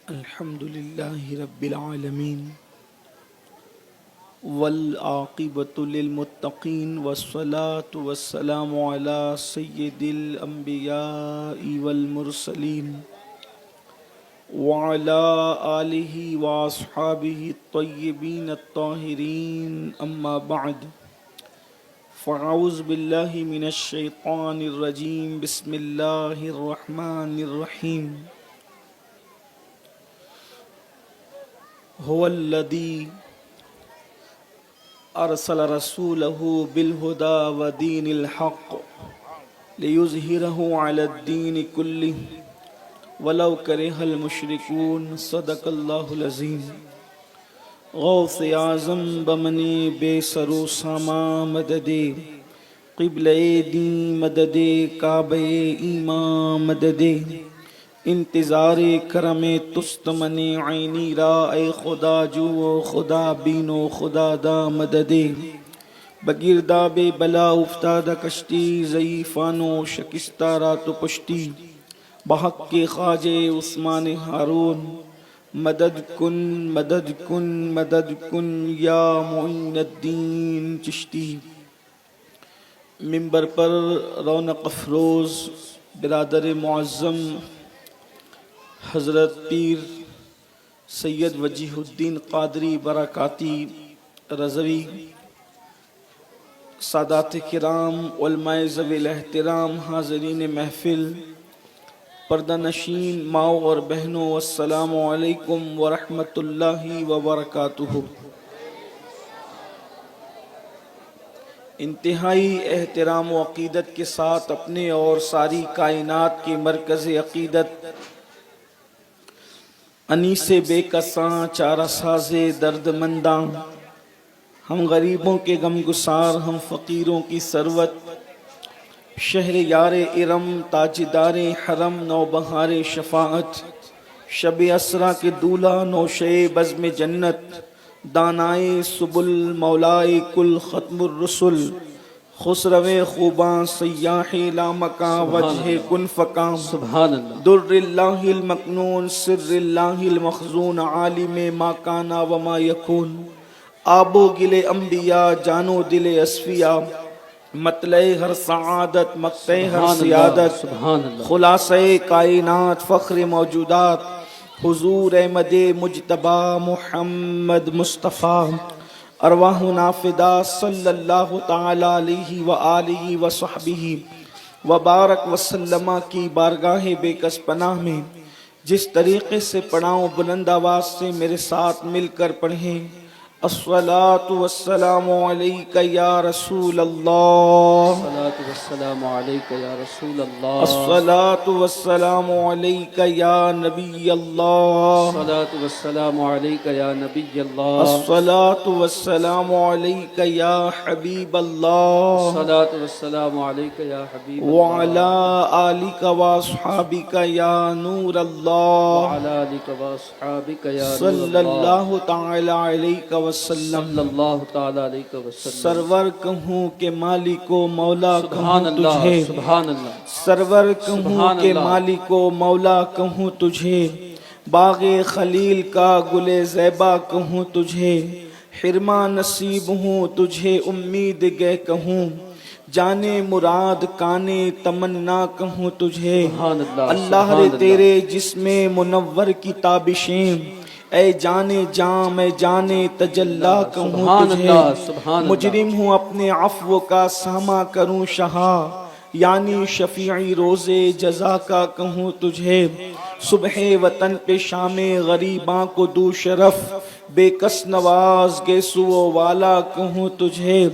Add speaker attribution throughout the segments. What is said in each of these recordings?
Speaker 1: الحمد لله رب العالمين والعاقبة للمتقين والصلاة والسلام على سيد الأنبياء والمرسلين وعلى آله وأصحابه الطيبين الطاهرين أما بعد فأعوذ بالله من الشيطان الرجيم بسم الله الرحمن الرحيم هو الذي أرسل رسوله بالهدى ودين الحق ليظهره على الدين كله ولو كره المشركون صدق الله العظيم غوث اعظم بمنی بے سرو ساما مددے قبلِ دین مددے کعبہ ایمان مددے انتظار کرم تست من عینی را اے خدا جو خدا بینو خدا دا مددے بگرداب بلا افتادہ کشتی ضعیفانو شکستہ رات و پشتی بحق کے خواجہ عثمان ہارون مدد کن مدد کن مدد کن یا معین الدین چشتی۔ منبر پر رونق افروز برادر معظم حضرت پیر سید وجیہ الدین قادری برکاتی رضوی، سادات کرام، علماء ذوی الاحترام، حاضرین محفل، پردہ نشین ماؤں اور بہنوں، السلام علیکم ورحمۃ اللہ وبرکاتہ۔ انتہائی احترام و عقیدت کے ساتھ اپنے اور ساری کائنات کے مرکز عقیدت انیس بے کساں چارہ ساز درد منداں، ہم غریبوں کے غم گسار، ہم فقیروں کی ثروت، شہر یار ارم، تاجدار حرم، نوبہار شفاعت، شب اسرا کے دولہ، نوشے بزم جنت، دانائے سبل، مولائے کل، ختم الرسل، خسرو خوباں، سیاح لامکاں، وجہ کن فکاں،
Speaker 2: سبحان اللہ،
Speaker 1: در اللہ المکنون، سر اللہ المخزون، عالم ما کانا وما یکون، آب و گل انبیاء، جانو دل اصفیاء، مطلع ہر سعادت، مقطع ہر سیادت،
Speaker 2: سبحان اللہ،
Speaker 1: خلاصہ کائنات، فخر موجودات، حضور احمد مجتبی محمد مصطفیٰ، ارواحنا فدا صلی اللہ تعالی علیہ وآلہ وصحبہ وبارک وسلم کی بارگاہ بے کس پناہ میں جس طریقے سے پڑھاؤں بلند آواز سے میرے ساتھ مل کر پڑھیں۔ الصلاۃ والسلام علیک یا رسول اللہ،
Speaker 2: الصلاۃ والسلام علیک یا رسول اللہ،
Speaker 1: الصلاۃ والسلام علیک یا نبی اللہ،
Speaker 2: الصلاۃ والسلام علیک یا نبی اللہ،
Speaker 1: الصلاۃ والسلام علیک یا حبیب اللہ،
Speaker 2: الصلاۃ والسلام علیک یا حبیب اللہ،
Speaker 1: وعلی آلک واصحابک یا نور اللہ،
Speaker 2: وعلی آلک واصحابک یا نور
Speaker 1: صلی اللہ تعالی علیہ وسلم۔
Speaker 2: صلی اللہ تعالی علیہ وسلم۔
Speaker 1: سرور کہوں کہ مالک و مولا
Speaker 2: سبحان
Speaker 1: کہوں
Speaker 2: اللہ،
Speaker 1: تجھے،
Speaker 2: سبحان اللہ،
Speaker 1: سرور کہوں
Speaker 2: سبحان
Speaker 1: کہ
Speaker 2: اللہ،
Speaker 1: مالک و مولا کہوں تجھے، باغ خلیل کا گل زیبا کہوں تجھے، حرما نصیب ہوں تجھے امید گے کہوں، جانے مراد کانے تمنا کہوں تجھے،
Speaker 2: سبحان اللہ،
Speaker 1: اللہ
Speaker 2: سبحان
Speaker 1: رے
Speaker 2: اللہ،
Speaker 1: تیرے جسم منور کی تابشیں، اے جانے جاں میں جانے تجلا کہوں
Speaker 2: سبحان
Speaker 1: تجھے،
Speaker 2: اللہ، سبحان اللہ،
Speaker 1: مجرم ہوں اپنے عفو کا سامہ کروں شہا، یعنی شفیعی روز جزا کا کہوں تجھے، صبح وطن پہ شام غریباں کو دو شرف، بے کس نواز گیسو والا کہوں تجھے،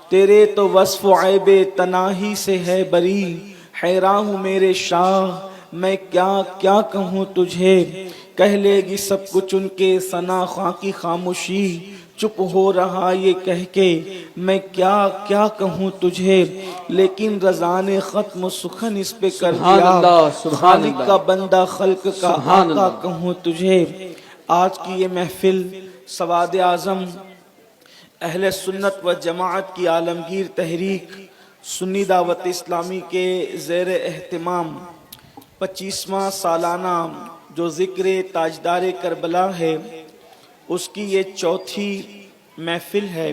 Speaker 1: تیرے تو وصف و عیب تناہی سے ہے بری، حیران ہوں میرے شاہ میں کیا کیا کہوں تجھے، کہہ لے گی سب کچھ ان کے ثنا خواں کی خاموشی، چپ ہو رہا یہ کہہ کے میں کیا کیا کہوں تجھے، لیکن رضا نے ختم سخن اس پہ کر
Speaker 2: سبحان
Speaker 1: دیا،
Speaker 2: اللہ، سبحان
Speaker 1: خالق
Speaker 2: اللہ،
Speaker 1: کا بندہ خلق کا
Speaker 2: سبحان
Speaker 1: آقا
Speaker 2: اللہ،
Speaker 1: کہوں تجھے۔ آج کی یہ محفل سواد اعظم اہل سنت و جماعت کی عالمگیر تحریک سنی دعوت اسلامی کے زیر اہتمام 25واں سالانہ جو ذکر تاجدار کربلا ہے اس کی یہ چوتھی محفل ہے،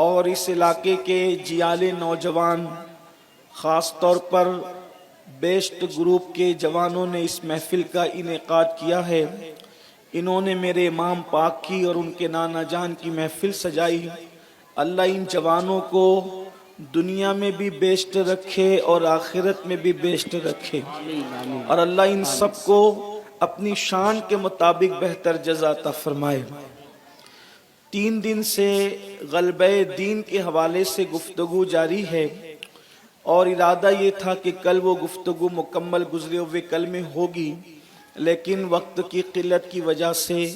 Speaker 1: اور اس علاقے کے جیال نوجوان خاص طور پر بیسٹ گروپ کے جوانوں نے اس محفل کا انعقاد کیا ہے۔ انہوں نے میرے امام پاک کی اور ان کے نانا جان کی محفل سجائی۔ اللہ ان جوانوں کو دنیا میں بھی بیسٹ رکھے اور آخرت میں بھی بیسٹ رکھے، اور اللہ ان سب کو اپنی شان کے مطابق بہتر جزا عطا فرمائے۔ 3 دن سے غلبہ دین کے حوالے سے گفتگو جاری ہے، اور ارادہ یہ تھا کہ کل وہ گفتگو مکمل گزرے ہوئے کل میں ہوگی، لیکن وقت کی قلت کی وجہ سے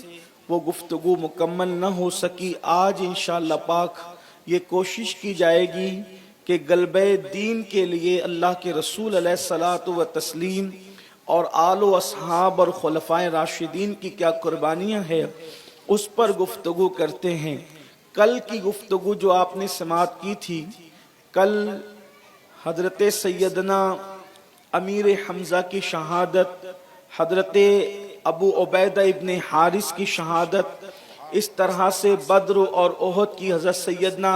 Speaker 1: وہ گفتگو مکمل نہ ہو سکی۔ آج انشاءاللہ پاک یہ کوشش کی جائے گی کہ غلبہ دین کے لیے اللہ کے رسول علیہ الصلاۃ والتسلیم اور آل و اصحاب اور خلفائے راشدین کی کیا قربانیاں ہیں اس پر گفتگو کرتے ہیں۔ کل کی گفتگو جو آپ نے سماعت کی تھی، کل حضرت سیدنا امیر حمزہ کی شہادت، حضرت ابو عبیدہ ابن حارث کی شہادت، اس طرح سے بدر اور احد کی حضرت سیدنا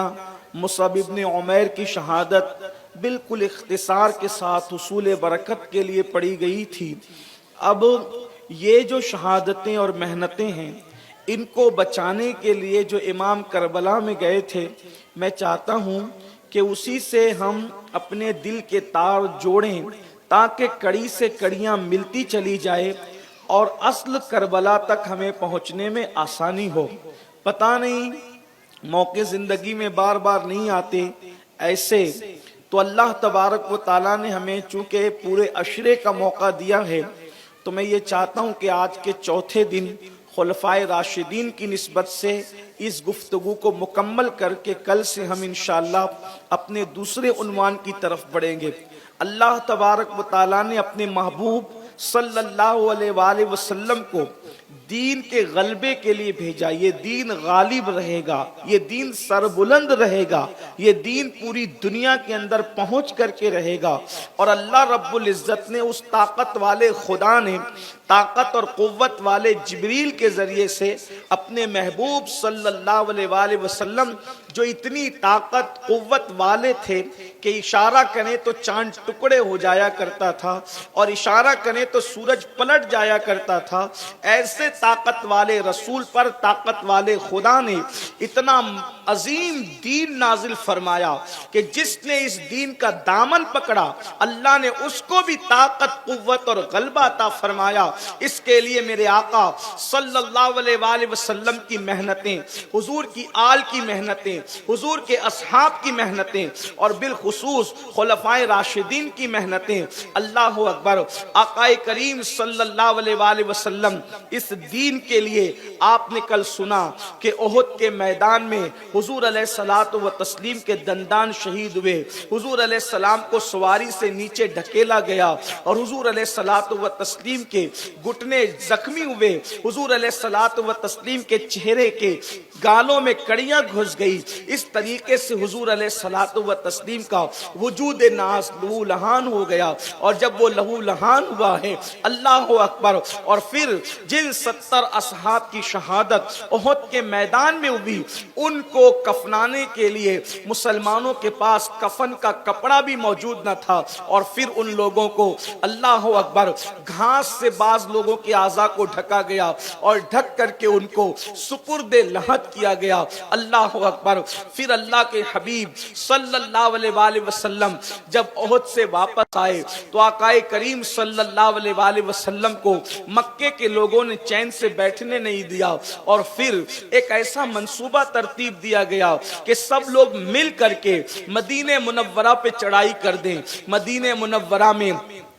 Speaker 1: مصعب ابن عمیر کی شہادت بالکل اختصار کے ساتھ حصول برکت کے لیے پڑھی گئی تھی۔ اب یہ جو شہادتیں اور محنتیں ہیں، ان کو بچانے کے لیے جو امام کربلا میں گئے تھے، میں چاہتا ہوں کہ اسی سے ہم اپنے دل کے تار جوڑیں تاکہ کڑی سے کڑیاں ملتی چلی جائے اور اصل کربلا تک ہمیں پہنچنے میں آسانی ہو۔ پتہ نہیں موقع زندگی میں بار بار نہیں آتے ایسے، تو اللہ تبارک و تعالیٰ نے ہمیں چونکہ پورے عشرے کا موقع دیا ہے، تو میں یہ چاہتا ہوں کہ آج کے چوتھے دن خلفائے راشدین کی نسبت سے اس گفتگو کو مکمل کر کے کل سے ہم انشاءاللہ اپنے دوسرے عنوان کی طرف بڑھیں گے۔ اللہ تبارک و تعالیٰ نے اپنے محبوب صلی اللہ علیہ وآلہ وسلم کو دین کے غلبے کے لیے بھیجا۔ یہ دین غالب رہے گا، یہ دین سربلند رہے گا، یہ دین پوری دنیا کے اندر پہنچ کر کے رہے گا، اور اللہ رب العزت نے اس طاقت والے خدا نے طاقت اور قوت والے جبریل کے ذریعے سے اپنے محبوب صلی اللہ علیہ وآلہ وسلم جو اتنی طاقت قوت والے تھے کہ اشارہ کریں تو چاند ٹکڑے ہو جایا کرتا تھا، اور اشارہ کریں تو سورج پلٹ جایا کرتا تھا، ایسے طاقت والے رسول پر طاقت والے خدا نے اتنا عظیم دین نازل فرمایا کہ جس نے اس دین کا دامن پکڑا اللہ نے اس کو بھی طاقت قوت اور غلبہ عطا فرمایا۔ اس کے لیے میرے آقا صلی اللہ علیہ وآلہ وسلم کی محنتیں، حضور کی آل کی محنتیں، حضور کے اصحاب کی محنتیں، اور بالخصوص خلفائے راشدین کی محنتیں، اللہ اکبر، آقا کریم صلی اللہ علیہ وآلہ وسلم اس دین کے لیے آپ نے کل سنا کہ احد کے میدان میں حضور علیہ الصلوۃ والتسلیم کے دندان شہید ہوئے، حضور علیہ السلام کو سواری سے نیچے ڈھکیلا گیا اور حضور علیہ الصلوۃ والتسلیم کے گھٹنے زخمی ہوئے، حضور علیہ الصلوۃ والتسلیم کے چہرے کے گالوں میں کڑیاں گھس گئی۔ اس طریقے سے حضور علیہ الصلوۃ والتسلیم کا وجود ناز لہو لہان ہو گیا، اور جب وہ لہو لہان ہوا ہے اللہ اکبر، اور پھر جن 70 اصحاب کی شہادت احد کے میدان میں ہوئی ان کو کفنانے کے لیے مسلمانوں کے پاس کفن کا کپڑا بھی موجود نہ تھا، اور پھر ان لوگوں کو اللہ اکبر گھاس سے بعض لوگوں کے اعضاء کو ڈھکا گیا اور ڈھک کر کے ان کو سپرد لحد کیا گیا، اللہ اکبر۔ پھر اللہ کے حبیب صلی اللہ علیہ وآلہ وسلم جب احد سے واپس آئے تو آقا کریم صلی اللہ علیہ وآلہ وسلم کو مکے کے لوگوں نے چین سے بیٹھنے نہیں دیا، اور پھر ایک ایسا منصوبہ ترتیب دیا گیا کہ سب لوگ مل کر کے مدینہ منورہ پہ چڑھائی کر دیں۔ مدینہ منورہ میں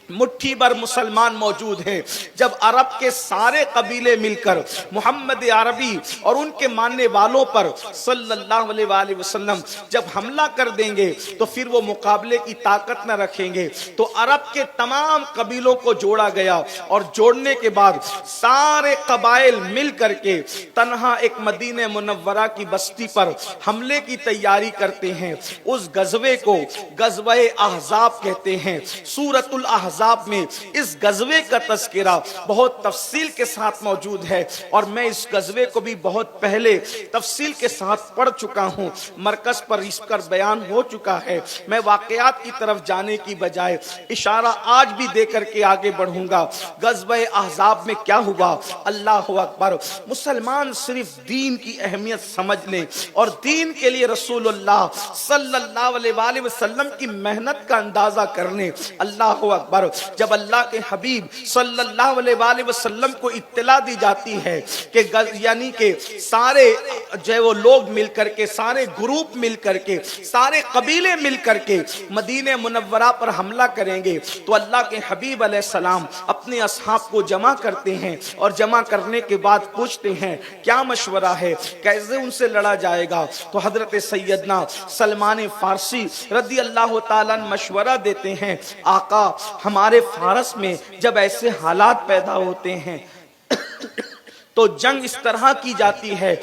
Speaker 1: مٹھی بھر مسلمان موجود ہیں۔ جب عرب کے سارے قبیلے مل کر محمد عربی اور ان کے ماننے والوں پر صلی اللہ علیہ وآلہ وسلم جب حملہ کر دیں گے تو پھر وہ مقابلے کی طاقت نہ رکھیں گے، تو عرب کے تمام قبیلوں کو جوڑا گیا، اور جوڑنے کے بعد سارے قبائل مل کر کے تنہا ایک مدینہ منورہ کی بستی پر حملے کی تیاری کرتے ہیں۔ اس غزوے کو غزوہ احزاب کہتے ہیں۔ سورۃ الاحزاب احزاب میں اس غزوے کا تذکرہ بہت تفصیل کے ساتھ موجود ہے، اور میں اس غزوے کو بھی بہت پہلے تفصیل کے ساتھ پڑھ چکا ہوں، مرکز پر اس پر بیان ہو چکا ہے۔ میں واقعات کی طرف جانے کی بجائے اشارہ آج بھی دے کر کے آگے بڑھوں گا۔ غزوہ احزاب میں کیا ہوا؟ اللہ اکبر! مسلمان صرف دین کی اہمیت سمجھ لیں اور دین کے لیے رسول اللہ صلی اللہ علیہ وآلہ وسلم کی محنت کا اندازہ کر لیں۔ اللہ اکبر! جب اللہ کے حبیب صلی اللہ علیہ وآلہ وسلم کو اطلاع دی جاتی ہے کہ یعنی کہ سارے جو وہ لوگ مل کر کے، سارے گروپ مل کر کے، سارے قبیلے مل کر کے مدینہ منورہ پر حملہ کریں گے، تو اللہ کے حبیب علیہ السلام اپنے اصحاب کو جمع کرتے ہیں، اور جمع کرنے کے بعد پوچھتے ہیں کیا مشورہ ہے، کیسے ان سے لڑا جائے گا؟ تو حضرت سیدنا سلمان فارسی رضی اللہ تعالیٰ مشورہ دیتے ہیں، آقا ہمارے فارس میں جب ایسے حالات پیدا ہوتے ہیں تو جنگ اس طرح کی جاتی ہے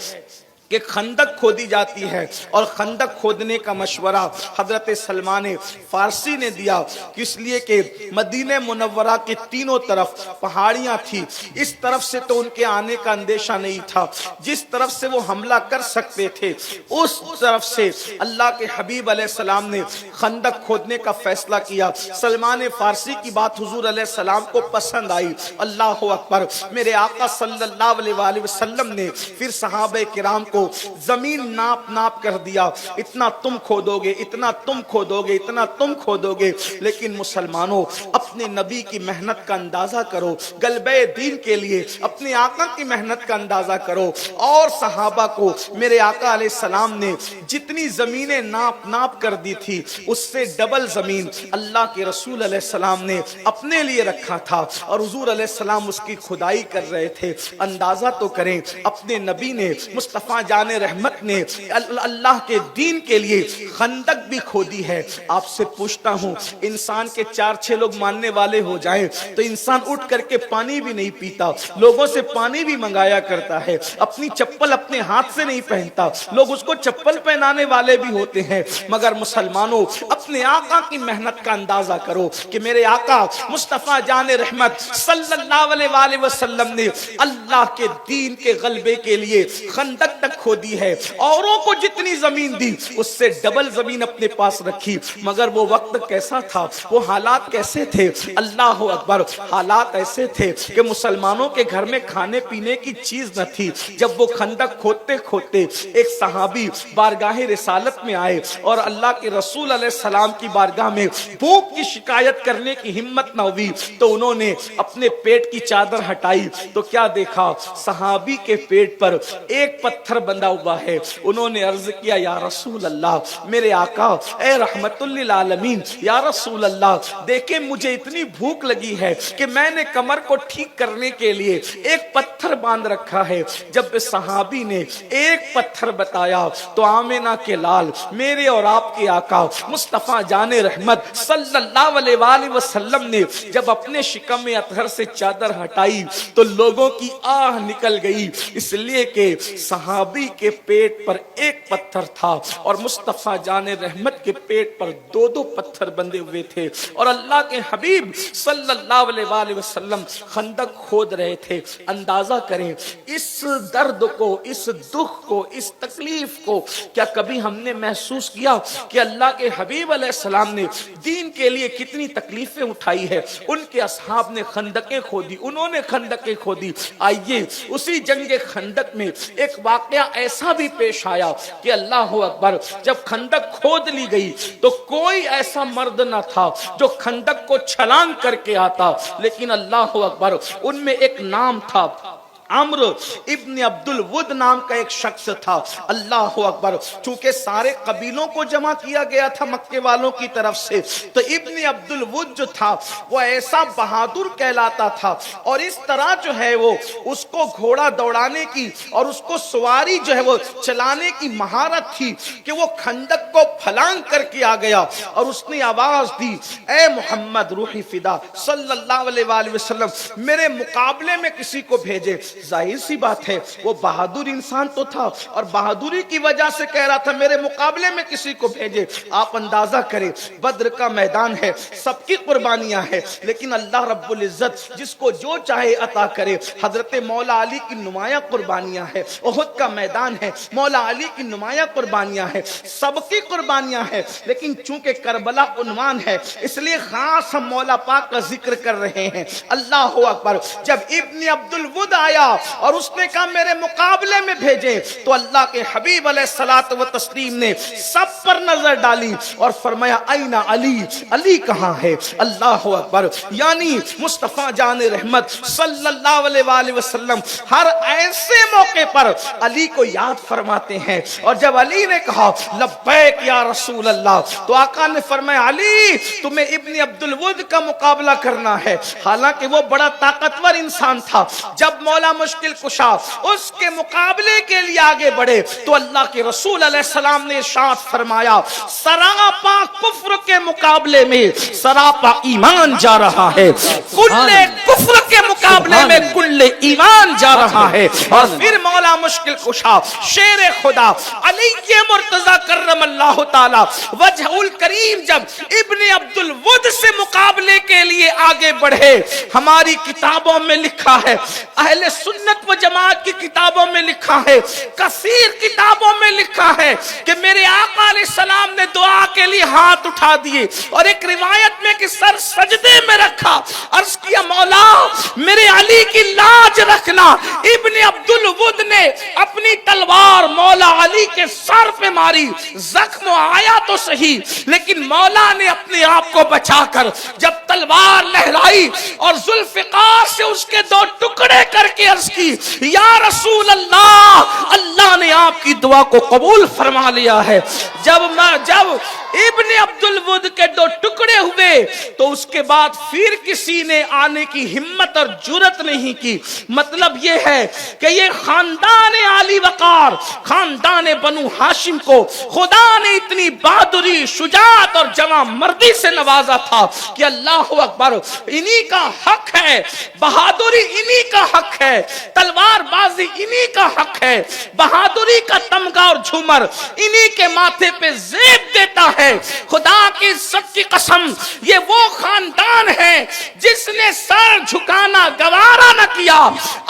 Speaker 1: کہ خندق کھودی جاتی ہے، اور خندق کھودنے کا مشورہ حضرت سلمان فارسی نے دیا، اس لیے کہ مدینہ منورہ کے تینوں طرف پہاڑیاں تھی، اس طرف سے تو ان کے آنے کا اندیشہ نہیں تھا، جس طرف سے وہ حملہ کر سکتے تھے اس طرف سے اللہ کے حبیب علیہ السلام نے خندق کھودنے کا فیصلہ کیا۔ سلمان فارسی کی بات حضور علیہ السلام کو پسند آئی۔ اللہ اکبر! میرے آقا صلی اللہ علیہ وآلہ وسلم نے پھر صحابہ کرام کو زمین ناپ ناپ کر دیا، اتنا تم کھودو گے، اتنا تم کھودو گے، اتنا تم کھودو گے، لیکن مسلمانوں اپنے نبی کی محنت کا اندازہ کرو، غلبہ دین کے لیے اپنے آقا کی محنت کا اندازہ کرو، اور صحابہ کو میرے آقا علیہ السلام نے جتنی زمینیں ناپ ناپ کر دی تھی اس سے ڈبل زمین اللہ کے رسول علیہ السلام نے اپنے لیے رکھا تھا، اور حضور علیہ السلام اس کی کھدائی کر رہے تھے۔ اندازہ تو کریں، اپنے نبی نے مصطفیٰ جان رحمت نے اللہ کے دین کے لیے خندق بھی کھودی ہے۔ آپ سے پوچھتا ہوں، انسان کے 4-6 لوگ ماننے والے ہو جائیں تو انسان اٹھ کر کے پانی بھی نہیں پیتا، لوگوں سے پانی بھی منگایا کرتا ہے، اپنی چپل اپنے ہاتھ سے نہیں پہنتا، لوگ اس کو چپل پہنانے والے بھی ہوتے ہیں، مگر مسلمانوں اپنے آقا کی محنت کا اندازہ کرو کہ میرے آقا مصطفیٰ جان رحمت صلی اللہ علیہ وآلہ وسلم نے اللہ کے دین کے غلبے کے لیے خندق تک کھودی ہے، اوروں کو جتنی زمین دی اس سے ڈبل زمین اپنے پاس رکھی، مگر وہ وقت کیسا تھا، وہ حالات کیسے تھے؟ اللہ اکبر! حالات ایسے تھے کہ مسلمانوں کے گھر میں کھانے پینے کی چیز نہ تھی۔ جب وہ خندق کھودتے کھودتے ایک صحابی بارگاہ رسالت میں آئے اور اللہ کے رسول علیہ السلام کی بارگاہ میں بھوک کی شکایت کرنے کی ہمت نہ ہوئی، تو انہوں نے اپنے پیٹ کی چادر ہٹائی تو کیا دیکھا؟ صحابی کے پیٹ پر ایک پتھر بندھا ہوا ہے۔ انہوں نے عرض کیا یا رسول اللہ، میرے آقا اے رحمت للعالمین، یا رسول اللہ دیکھیں مجھے اتنی بھوک لگی ہے کہ میں نے کمر کو ٹھیک کرنے کے لیے ایک پتھر باندھ رکھا ہے۔ جب صحابی نے ایک پتھر بتایا تو آمینہ کے لال میرے اور آپ کے آقا مصطفیٰ جان رحمت صلی اللہ علیہ وآلہ وسلم نے جب اپنے شکم اطہر سے چادر ہٹائی تو لوگوں کی آہ نکل گئی، اس لیے کہ صحابی کے پیٹ پر ایک پتھر تھا اور مصطفیٰ جان رحمت کے پیٹ پر 2 پتھر بندے ہوئے تھے، اور اللہ کے حبیب صلی اللہ علیہ وآلہ وسلم خندق کھود رہے تھے۔ اندازہ کریں اس درد کو، اس دکھ کو، اس تکلیف کو کیا کبھی ہم نے محسوس کیا کہ اللہ کے حبیب علیہ السلام نے دین کے لیے کتنی تکلیفیں اٹھائی ہے؟ ان کے اصحاب نے خندقیں کھودی، انہوں نے خندقیں کھودی۔ آئیے اسی جنگ خندق میں ایک واقعہ ایسا بھی پیش آیا کہ اللہ اکبر، جب خندق کھود لی گئی تو کوئی ایسا مرد نہ تھا جو خندق کو چھلانگ کر کے آتا، لیکن اللہ اکبر ان میں ایک نام تھا، عمرو ابن عبد الود نام کا ایک شخص تھا۔ اللہ اکبر! چونکہ سارے قبیلوں کو جمع کیا گیا تھا مکے والوں کی طرف سے، تو ابن عبد الود جو تھا وہ ایسا بہادر کہلاتا تھا، اور اس طرح جو ہے وہ اس کو گھوڑا دوڑانے کی اور اس کو سواری جو ہے وہ چلانے کی مہارت تھی کہ وہ خندق کو پھلانگ کر کے آ گیا اور اس نے آواز دی، اے محمد روحی فدا صلی اللہ علیہ وآلہ وسلم، میرے مقابلے میں کسی کو بھیجے۔ ظاہر سی بات ہے وہ بہادر انسان تو تھا اور بہادری کی وجہ سے کہہ رہا تھا میرے مقابلے میں کسی کو بھیجے. آپ اندازہ کریں بدر کا میدان ہے, سب کی قربانیاں ہیں, لیکن اللہ رب العزت جس کو جو چاہے عطا کرے. حضرت مولا علی کی نمایاں قربانیاں ہیں, احد کا میدان ہے, مولا علی کی نمایاں قربانیاں ہیں, سب کی قربانیاں ہیں, لیکن چونکہ کربلا عنوان ہے اس لیے خاص ہم مولا پاک کا ذکر کر رہے ہیں. اللہ اکبر. جب ابن عبد الود آیا اور اس نے کہا میرے مقابلے میں بھیجے, تو اللہ کے حبیب علیہ الصلوۃ والتسلیم نے سب پر نظر ڈالی اور فرمایا اینا علی, علی کہاں ہے؟ اللہ اکبر. یعنی مصطفیٰ جان رحمت صلی اللہ علیہ وآلہ وسلم ہر ایسے موقع پر علی کو یاد فرماتے ہیں. اور جب علی نے کہا لبیک یا رسول اللہ, تو آقا نے فرمایا علی تمہیں ابن عبد الود کا مقابلہ کرنا ہے. حالانکہ وہ بڑا طاقتور انسان تھا. جب مولا مشکل کشا اس کے مقابلے کے لیے آگے بڑھے تو اللہ کے رسول علیہ السلام نے ارشاد فرمایا سراپا کفر کے مقابلے میں سراپا ایمان جا رہا ہے, کل کفر کے مقابلے میں کل ایمان جا رہا ہے. اور پھر مولا مشکل کشا شیر خدا علی مرتضی کرم اللہ تعالی وجہ الکریم جب ابن عبد الود سے مقابلے کے لیے آگے بڑھے, ہماری کتابوں میں لکھا ہے, اہل سنت و جماعت کی کتابوں میں لکھا ہے, کثیر کتابوں میں لکھا ہے کہ میرے آقا علیہ السلام نے دعا کے لیے ہاتھ اٹھا دیے اور ایک روایت میں کہ سر سجدے میں رکھا, عرض کیا مولا میرے علی کی لاج رکھنا. ابن عبد الود نے اپنی تلوار مولا علی کے سر پہ ماری, زخم آیا تو صحیح لیکن مولا نے اپنے آپ کو بچا کر جب تلوار لہرائی اور ذوالفقار سے اس کے دو ٹکڑے کر کے عرض کی یا رسول اللہ, اللہ نے آپ کی دعا کو قبول فرما لیا ہے. جب ابن عبد الود کے دو ٹکڑے ہوئے تو اس کے بعد پھر کسی نے آنے کی ہمت اور جرت نہیں کی. مطلب یہ ہے کہ یہ خاندان علی وقار, خاندان بنو ہاشم کو خدا نے اتنی بہادری, شجاعت اور جواں مردی سے نوازا تھا کہ اللہ اکبر, انہی کا حق ہے, بہادری انہی کا حق ہے, تلوار بازی انہی کا حق ہے, بہادری کا تمغہ اور جھومر انہی کے ماتھے پہ زیب دیتا ہے. خدا کی سچ کی قسم یہ وہ خاندان ہے جس نے سر جھکانا گوارا نہ کیا.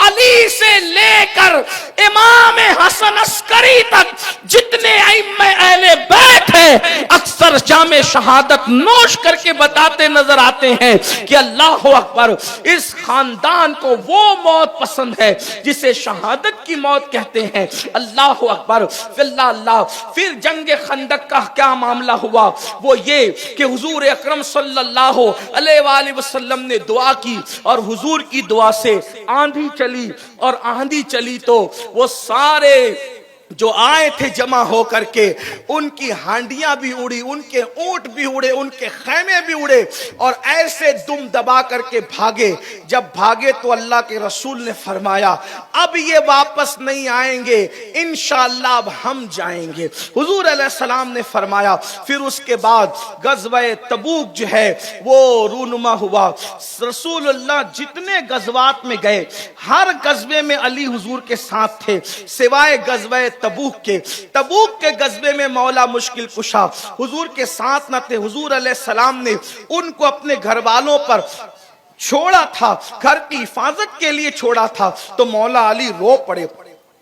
Speaker 1: علی سے لے کر امام حسن عسکری تک جتنے ائمہ اہل بیت ہیں اکثر جام شہادت نوش کر کے بتاتے نظر آتے ہیں کہ اللہ اکبر, اس خاندان کو وہ موت پسند ہے جسے شہادت کی موت کہتے ہیں. اللہ اکبر. اللہ. پھر جنگ خندق کا کیا معاملہ ہوا وہ یہ کہ حضور اکرم صلی اللہ علیہ وآلہ وسلم نے دعا کی اور حضور کی دعا سے آندھی چلی, اور آندھی چلی تو وہ سارے جو آئے تھے جمع ہو کر کے ان کی ہانڈیاں بھی اڑی, ان کے اونٹ بھی اڑے, ان کے خیمے بھی اڑے اور ایسے دم دبا کر کے بھاگے. جب بھاگے تو اللہ کے رسول نے فرمایا اب یہ واپس نہیں آئیں گے, انشاءاللہ اب ہم جائیں گے. حضور علیہ السلام نے فرمایا. پھر اس کے بعد غزوہ تبوک جو ہے وہ رونما ہوا. رسول اللہ جتنے غزوات میں گئے ہر غزوے میں علی حضور کے ساتھ تھے سوائے غزوہ تبوک کے غزوے میں مولا مشکل کشا حضور کے ساتھ نہ تھے. حضور علیہ السلام نے ان کو اپنے گھر والوں پر چھوڑا تھا, گھر کی حفاظت کے لیے چھوڑا تھا. تو مولا علی رو پڑے,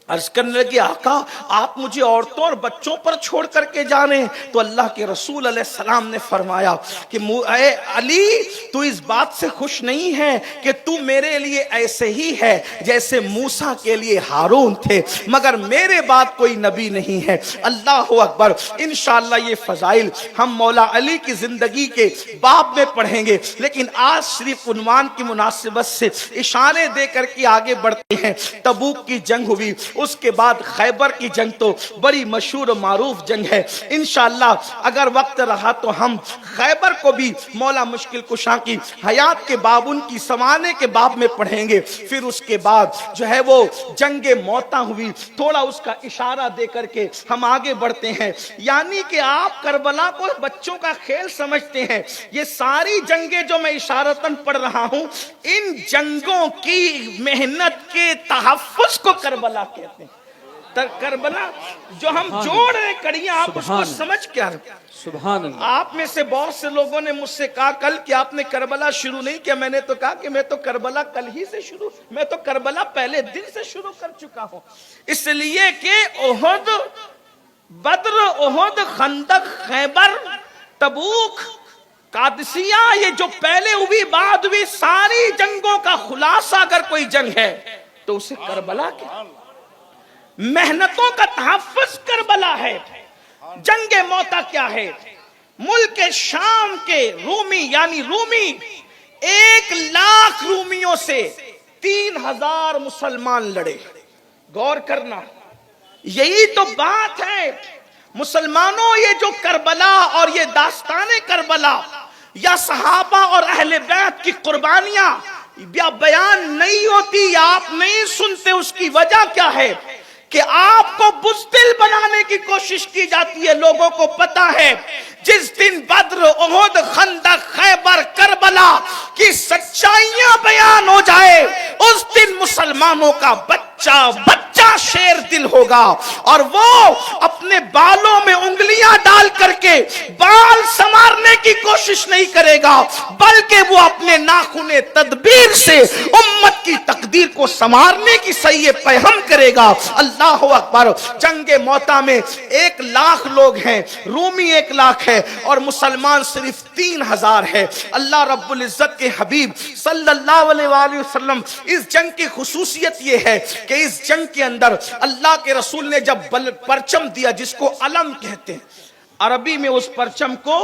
Speaker 1: عرض کرنے لگے آقا آپ مجھے عورتوں اور بچوں پر چھوڑ کر کے جانے. تو اللہ کے رسول علیہ السلام نے فرمایا کہ اے علی تو اس بات سے خوش نہیں ہے کہ تو میرے لیے ایسے ہی ہے جیسے موسیٰ کے لیے ہارون تھے, مگر میرے بعد کوئی نبی نہیں ہے. اللہ اکبر. انشاءاللہ یہ فضائل ہم مولا علی کی زندگی کے باب میں پڑھیں گے, لیکن آج صرف عنوان کی مناسبت سے اشارے دے کر کے آگے بڑھتے ہیں. تبوک کی جنگ ہوئی, اس کے بعد خیبر کی جنگ تو بڑی مشہور و معروف جنگ ہے. انشاءاللہ اگر وقت رہا تو ہم خیبر کو بھی مولا مشکل کشا کی حیات کے باب, ان کی سمانے کے باب میں پڑھیں گے. پھر اس کے بعد جو ہے وہ جنگ موتا ہوئی, تھوڑا اس کا اشارہ دے کر کے ہم آگے بڑھتے ہیں. یعنی کہ آپ کربلا کو بچوں کا کھیل سمجھتے ہیں. یہ ساری جنگیں جو میں اشارتاً پڑھ رہا ہوں ان جنگوں کی محنت کے تحفظ کو کربلا کہتے ہیں. کربلا جو ہم جوڑ رہے کڑیاں، آپ اس کو سمجھ کیا رہے.
Speaker 2: سبحان اللہ.
Speaker 1: آپ میں سے بہت سے لوگوں نے مجھ سے کہا کل کہ آپ نے کربلا شروع نہیں کیا. میں نے تو کہا کہ میں تو کربلا کل ہی سے شروع، میں تو کربلا پہلے دن سے شروع کر چکا ہوں. اس لیے کہ احد، بدر، احد، خندق، خیبر، تبوک، قادسیہ، یہ جو پہلے ہوئی بعد ہوئی ساری جنگوں کا خلاصہ اگر کوئی جنگ ہے تو اسے کربلا کیا. محنتوں کا تحفظ کربلا ہے. جنگ موتا کیا ہے؟ ملک شام کے رومی، یعنی رومی 1,00,000 رومیوں سے 3,000 مسلمان لڑے. غور کرنا، یہی تو بات ہے مسلمانوں. یہ جو کربلا اور یہ داستان کربلا یا صحابہ اور اہل بیت کی قربانیاں یا بیان نہیں ہوتی یا آپ نہیں سنتے، اس کی وجہ کیا ہے کہ آپ کو بزدل بنانے کی کوشش کی جاتی ہے. لوگوں کو پتا ہے جس دن بدر، احد، خندق، خیبر، کربلا کی سچائیاں بیان ہو جائے اس دن مسلمانوں کا بچہ شیر دل ہوگا، اور وہ اپنے بالوں میں انگلیاں ڈال کر کے بال سنوارنے کی کوشش نہیں کرے گا، بلکہ وہ اپنے ناخن تدبیر سے امت کی تقدیر کو سنوارنے کی صحیح پیہم کرے گا. اللہ اکبر. جنگ موتا میں 1,00,000 لوگ ہیں، رومی 1,00,000 ہے اور مسلمان صرف 3,000 ہے. اللہ رب العزت کے حبیب صلی اللہ علیہ وآلہ وسلم، اس جنگ کی خصوصیت یہ ہے کہ اس جنگ کے اندر اللہ کے رسول نے جب پرچم دیا، جس کو علم کہتے ہیں، عربی میں اس پرچم کو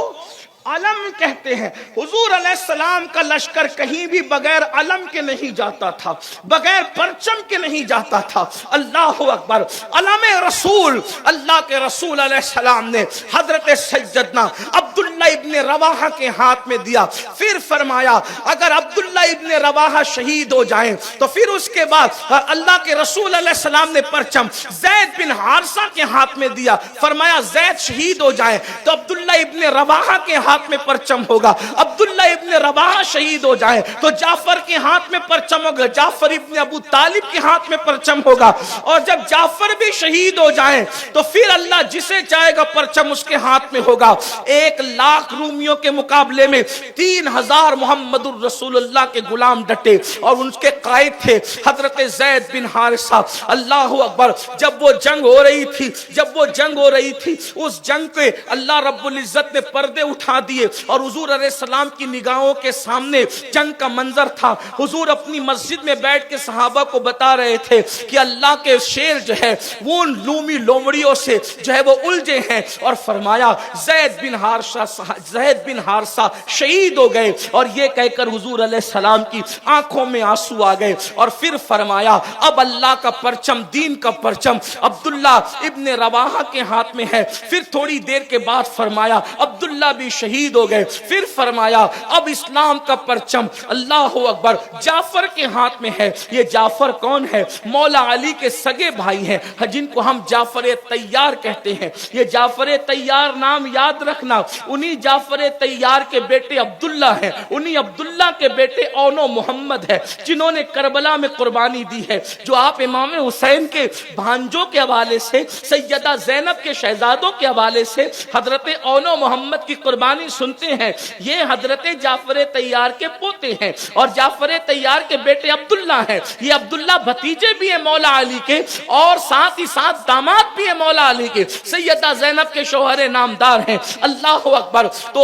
Speaker 1: علم کہتے ہیں. حضور علیہ السلام کا لشکر کہیں بھی بغیر علم کے نہیں جاتا تھا، بغیر پرچم کے نہیں جاتا تھا. اللہ اکبر. علم رسول، اللہ کے رسول علیہ السلام نے حضرت سیدنا عبداللہ ابن رواحہ کے ہاتھ میں دیا. پھر فرمایا اگر عبداللہ ابن رواحہ شہید ہو جائیں تو پھر اس کے بعد اللہ کے رسول علیہ السلام نے پرچم زید بن حارثہ کے ہاتھ میں دیا. فرمایا زید شہید ہو جائیں تو عبداللہ ابن رواحہ کے ہاتھ میں پرچم ہوگا. عبداللہ ابن رواحہ شہید ہو جائیں تو جعفر کے ہاتھ میں پرچم ہوگا، جعفر ابن ابو طالب کے ہاتھ میں پرچم ہوگا. اور جب جعفر بھی شہید ہو جائیں تو پھر اللہ جسے چاہے گا پرچم اس کے ہاتھ میں ہوگا. 1,00,000 رومیوں کے مقابلے میں 3,000 محمد الرسول اللہ کے غلام ڈٹے اور ان کے قائد تھے حضرت زید بن حارثہ. اللہ اکبر. جب وہ جنگ ہو رہی تھی اس جنگ کے اللہ رب العزت نے پردے اٹھا دیے اور حضور علیہ السلام کی نگاہوں کے سامنے جنگ کا منظر تھا. حضور اپنی مسجد میں بیٹھ کے صحابہ کو بتا رہے تھے کہ اللہ کے شیر جو ہے وہ ان لومی لومڑیوں سے جو ہے وہ الجھے ہیں، اور فرمایا زید بن حارثہ شہید ہو گئے. اور یہ کہہ کر حضور علیہ السلام کی آنکھوں میں آنسو آ گئے. اور پھر فرمایا اب اللہ کا پرچم، دین کا پرچم عبداللہ ابن رواحہ کے ہاتھ میں ہے. پھر تھوڑی دیر کے بعد فرمایا عبداللہ بھی شہید ہو گئے. پھر فرمایا اب اسلام کا پرچم اللہ اکبر جعفر کے ہاتھ میں ہے. یہ جعفر کون ہے؟ مولا علی کے سگے بھائی ہیں جن کو ہم جعفر طیار کہتے ہیں. یہ جعفر طیار نام یاد رکھنا، انہی جعفر طیار کے بیٹے عبداللہ ہیں، انہی عبداللہ کے بیٹے اون و محمد ہے جنہوں نے کربلا میں قربانی دی ہے. جو آپ امام حسین کے بھانجوں کے حوالے سے، سیدہ زینب کے شہزادوں کے حوالے سے حضرت اون و محمد کی قربانی سنتے ہیں، یہ حضرت جعفر طیار کے پوتے ہیں اور جعفر طیار کے بیٹے عبداللہ ہیں. یہ عبداللہ بھتیجے بھی ہیں مولا علی کے اور ساتھ ہی ساتھ داماد بھی ہیں مولا علی کے، سیدہ زینب کے شوہر نامدار ہیں. اللہ اکبر. تو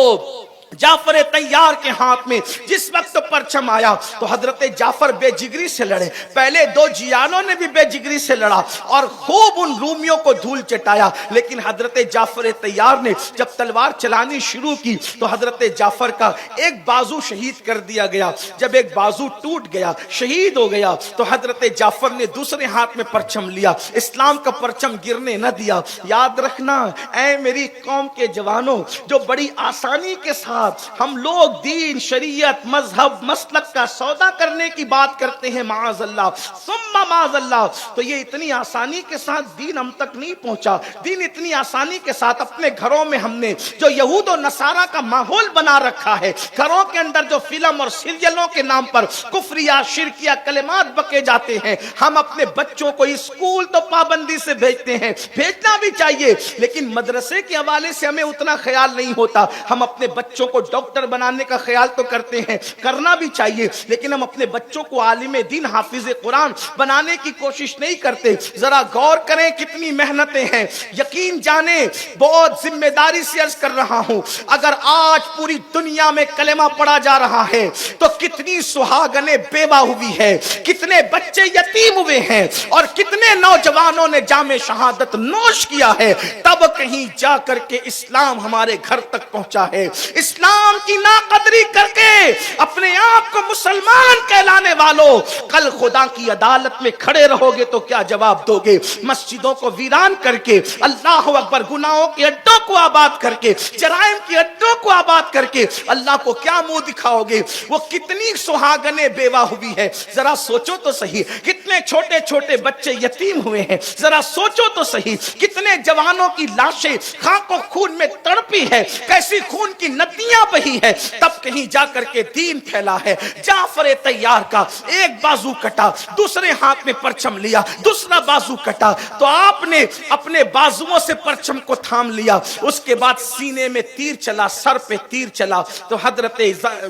Speaker 1: جعفر طیار کے ہاتھ میں جس وقت پرچم آیا تو حضرت جعفر بے جگری سے لڑے. پہلے 2 جیانوں نے بھی بے جگری سے لڑا اور خوب ان رومیوں کو دھول چٹایا، لیکن حضرت جعفر طیار نے جب تلوار چلانی شروع کی تو حضرت جعفر کا ایک بازو شہید کر دیا گیا. جب ایک بازو ٹوٹ گیا، شہید ہو گیا، تو حضرت جعفر نے دوسرے ہاتھ میں پرچم لیا، اسلام کا پرچم گرنے نہ دیا. یاد رکھنا اے میری قوم کے جوانوں، جو بڑی آسانی کے ساتھ ساتھ ہم لوگ دین، شریعت، مذہب، مسلک کا سودا کرنے کی بات کرتے ہیں، معاذ اللہ ثم معاذ اللہ، تو یہ اتنی آسانی کے ساتھ دین ہم تک نہیں پہنچا۔ دین اتنی آسانی کے ساتھ اپنے گھروں میں ہم نے جو یہود و نصارہ کا ماحول بنا رکھا ہے، گھروں کے اندر جو فلم اور سیریلوں کے نام پر کفریہ شرکیہ کلمات بکے جاتے ہیں، ہم اپنے بچوں کو اسکول تو پابندی سے بھیجتے ہیں، بھیجنا بھی چاہیے، لیکن مدرسے کے حوالے سے ہمیں اتنا خیال نہیں ہوتا۔ ہم اپنے بچوں کو ڈاکٹر بنانے کا خیال تو کرتے ہیں، کرنا بھی چاہیے، لیکن ہم اپنے بچوں کو عالم دین، حافظ قرآن بنانے کی کوشش نہیں کرتے۔ ذرا غور کریں کتنی محنتیں ہیں، یقین جانیں، بہت ذمہ داری سے عرض کر رہا ہوں، اگر آج پوری دنیا میں کلمہ پڑھا جا رہا ہے تو کتنی سہاگنیں بیوہ ہوئی ہے، کتنے بچے یتیم ہوئے ہیں، اور کتنے نوجوانوں نے جام شہادت نوش کیا ہے، تب کہیں جا کر کے اسلام ہمارے گھر تک پہنچا ہے۔ اسلام کی ناقدری کر کے اپنے آپ کو مسلمان کہلانے والوں، کل خدا کی عدالت میں کھڑے رہو گے تو کیا جواب دو گے؟ مسجدوں کو ویران کر کے، اللہ اکبر، گناہوں کے اڈوں کو آباد کر کے، جرائم کے اڈوں کو آباد کر کے اللہ کو کیا منہ دکھاؤ گے؟ وہ کتنی سہاگنیں بیوہ ہوئی ہے، ذرا سوچو تو صحیح، کتنے چھوٹے چھوٹے بچے یتیم ہوئے ہیں، ذرا سوچو تو صحیح، کتنے جوانوں کی لاشیں خاک و خون میں تڑپی ہے، کیسی خون کی ندیاں بہی ہے، تب کہیں جا کر کے دین پھیلا ہے۔ جعفر طیار کا ایک بازو کٹا، دوسرے ہاتھ میں پرچم لیا، دوسرا بازو کٹا، تو آپ نے اپنے بازوؤں سے پرچم کو تھام لیا، اس کے بعد سینے میں تیر چلا، سر پہ تیر چلا، تو حضرت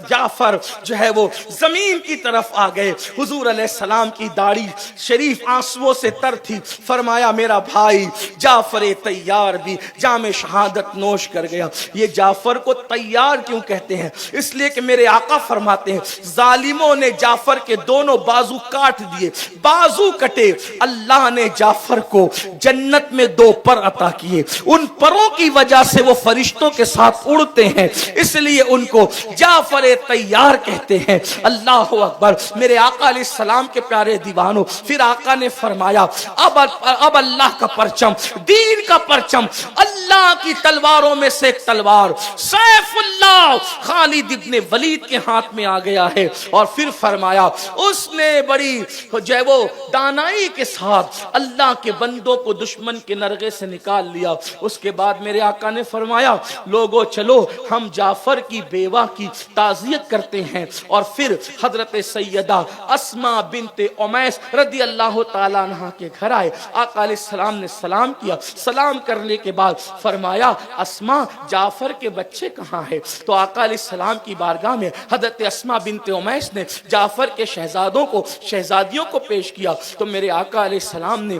Speaker 1: جعفر جو ہے وہ زمین کی طرف آ گئے۔ حضور علیہ السلام کی داڑھی شریف آنسوؤں سے تر تھی، فرمایا میرا بھائی جعفر طیار بھی جام شہادت نوش کر گیا۔ یہ جعفر کو طیار کیوں کہتے ہیں؟ اس لیے کہ میرے آقا فرماتے ہیں ظالموں نے جعفر کے دونوں بازو کاٹ دیے، بازو کٹے، اللہ نے جعفر کو جنت میں 2 پر عطا کیے، ان پروں کی وجہ سے وہ فرشتوں کے ساتھ اڑتے ہیں، اس لیے ان کو جعفر طیار کہتے ہیں۔ اللہ اکبر، میرے آقا علیہ السلام کے پیارے دیوانوں، پھر آقا نے فرمایا اب اللہ کا پرچم، دین کا پرچم، اللہ کی تلواروں میں سے ایک تلوار سیف اللہ خالد ابن ولید کے ہاتھ میں آ گیا ہے، اور پھر فرمایا اس نے بڑی جو ہے وہ دانائی کے ساتھ اللہ کے بندوں کو دشمن کے نرغے سے نکال لیا۔ اس کے بعد میرے آقا نے فرمایا لوگوں چلو ہم جعفر کی بیوہ کی تعزیت کرتے ہیں، اور پھر حضرت سیدہ اسماء بنت امیس رضی اللہ تعالیٰ عنہ کے گھر آئے، آقا علیہ السلام نے سلام کیا، سلام کرنے کے بعد فرمایا اسماء جعفر کے بچے کہاں ہیں؟ تو آقا علیہ السلام کی بارگاہ میں حضرت اسماء بنت امیس نے جعفر کے شہزادیوں کو پیش کیا، تو میرے آقا علیہ السلام نے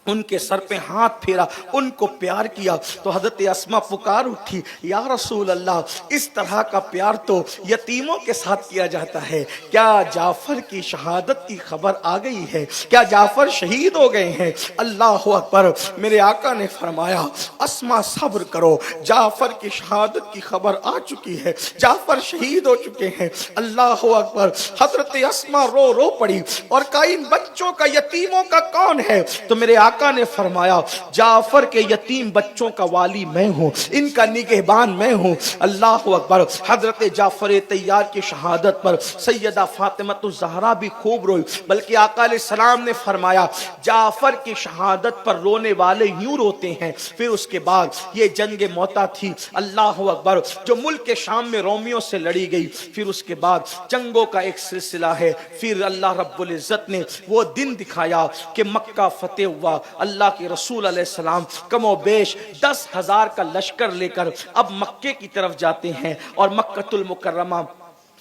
Speaker 1: ان کے سر پہ ہاتھ پھیرا، ان کو پیار کیا، تو حضرت اسماء پکار اٹھی یا رسول اللہ، اس طرح کا پیار تو یتیموں کے ساتھ کیا جاتا ہے، کیا جعفر کی شہادت کی خبر آ گئی ہے؟ کیا جعفر شہید ہو گئے ہیں؟ اللہ اکبر، میرے آقا نے فرمایا اسماء صبر کرو، جعفر کی شہادت کی خبر آ چکی ہے، جعفر شہید ہو چکے ہیں۔ اللہ اکبر، حضرت اسماء رو رو پڑی اور کہا ان بچوں کا، یتیموں کا کون ہے؟ تو میرے آقا نے فرمایا جعفر کے یتیم بچوں کا والی میں ہوں، ان کا نگہبان میں ہوں۔ اللہ اکبر، حضرت جعفر طیار کی شہادت پر سیدہ فاطمہ الزہرا بھی خوب روئی، بلکہ آقا علیہ السلام نے فرمایا جعفر کی شہادت پر رونے والے یوں روتے ہیں۔ پھر اس کے بعد یہ جنگ موتا تھی، اللہ اکبر، جو ملک شام میں رومیوں سے لڑی گئی، پھر اس کے بعد جنگوں کا ایک سلسلہ ہے، پھر اللہ رب العزت نے وہ دن دکھایا کہ مکہ فتح ہوا، اللہ کے رسول علیہ السلام کم و بیش 10,000 کا لشکر لے کر اب مکے کی طرف جاتے ہیں، اور مکہ المکرمہ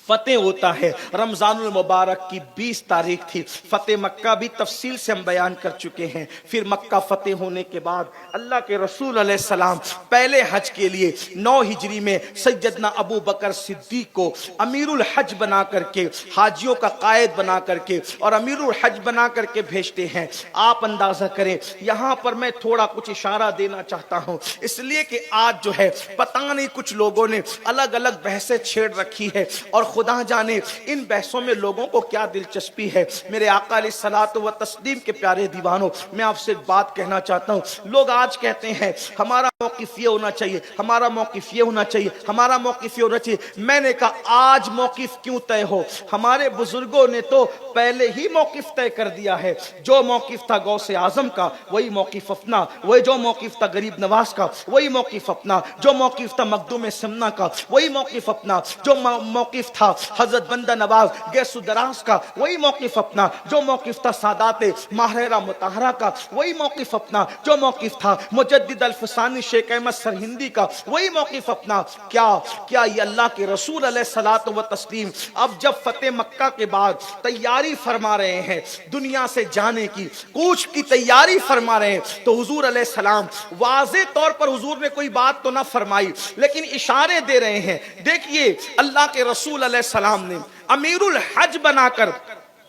Speaker 1: فتح ہوتا ہے۔ رمضان المبارک کی 20 تاریخ تھی، فتح مکہ بھی تفصیل سے ہم بیان کر چکے ہیں۔ پھر مکہ فتح ہونے کے بعد اللہ کے رسول علیہ السلام پہلے حج کے لیے 9 ہجری میں سیدنا ابو بکر صدیق کو امیر الحج بنا کر کے، حاجیوں کا قائد بنا کر کے اور امیر الحج بنا کر کے بھیجتے ہیں۔ آپ اندازہ کریں، یہاں پر میں تھوڑا کچھ اشارہ دینا چاہتا ہوں، اس لیے کہ آج جو ہے پتہ نہیں کچھ لوگوں نے الگ الگ بحثیں چھیڑ رکھی ہے، اور خدا جانے ان بحثوں میں لوگوں کو کیا دلچسپی ہے۔ میرے آقا علیہ الصلوۃ والتسلیم کے پیارے دیوانوں، میں آپ سے ایک بات کہنا چاہتا ہوں۔ لوگ آج کہتے ہیں ہمارا موقف یہ ہونا چاہیے، ہمارا موقف یہ ہونا چاہیے، ہمارا موقف یہ ہونا چاہیے۔ میں نے کہا آج موقف کیوں طے ہو؟ ہمارے بزرگوں نے تو پہلے ہی موقف طے کر دیا ہے۔ جو موقف تھا غوث اعظم کا وہی موقف اپنا، وہ جو موقف تھا غریب نواز کا وہی موقف اپنا، جو موقف تھا مخدوم سمنا کا وہی موقف اپنا، جو موقف تھا حضرت بندہ نواز گیس دراز کا وہی موقف اپنا، جو موقف تھا سادات ماہرہ مطہرہ کا وہی موقف اپنا، جو موقف تھا مجدد الفسانی شیخ احمد سرہندی کا وہی موقف اپنا۔ کیا یہ اللہ کے رسول علیہ الصلوۃ والتسلیم اب جب فتح مکہ کے بعد تیاری فرما رہے ہیں دنیا سے جانے کی، کوچ کی تیاری فرما رہے ہیں، تو حضور علیہ السلام واضح طور پر حضور نے کوئی بات تو نہ فرمائی لیکن اشارے دے رہے ہیں۔ دیکھیے اللہ کے رسول علیہ السلام نے امیر الحج بنا کر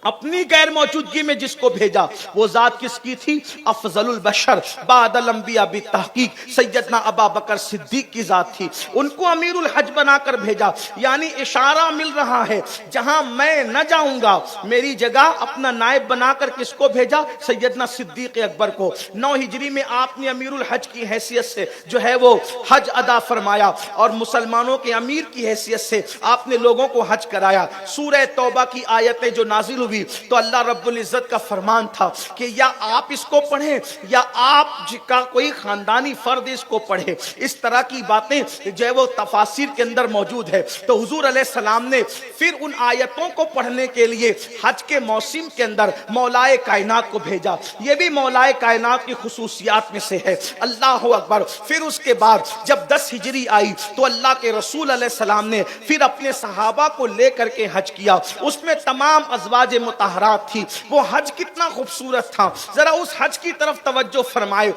Speaker 1: اپنی غیر موجودگی میں جس کو بھیجا وہ ذات کس کی تھی؟ افضل البشر بعد الانبیاء بالتحقیق سیدنا ابا بکر صدیق کی ذات تھی۔ ان کو امیر الحج بنا کر بھیجا، یعنی اشارہ مل رہا ہے جہاں میں نہ جاؤں گا میری جگہ اپنا نائب بنا کر کس کو بھیجا؟ سیدنا صدیق اکبر کو۔ 9 ہجری میں آپ نے امیر الحج کی حیثیت سے جو ہے وہ حج ادا فرمایا اور مسلمانوں کے امیر کی حیثیت سے آپ نے لوگوں کو حج کرایا۔ سورہ توبہ کی آیتیں جو نازل ہوئی تو اللہ رب العزت کا فرمان تھا کہ یا آپ اس کو پڑھیں یا آپ کا کوئی خاندانی فرد اس کو پڑھے۔ اس طرح کی باتیں جو ہے وہ تفاسیر کے اندر موجود ہے۔ تو حضور علیہ السلام نے پھر ان آیتوں کو پڑھنے کے لیے حج کے موسم کے اندر مولائے کائنات کو بھیجا۔ یہ بھی مولائے کائنات کی خصوصیات میں سے ہے۔ اللہ اکبر۔ پھر اس کے بعد جب 10 ہجری آئی تو اللہ کے رسول علیہ السلام نے پھر اپنے صحابہ کو لے کر کے حج کیا۔ اس میں تمام ازواج مطہرات تھی۔ وہ حج کتنا خوبصورت تھا، ذرا اس حج کی طرف توجہ فرمائے۔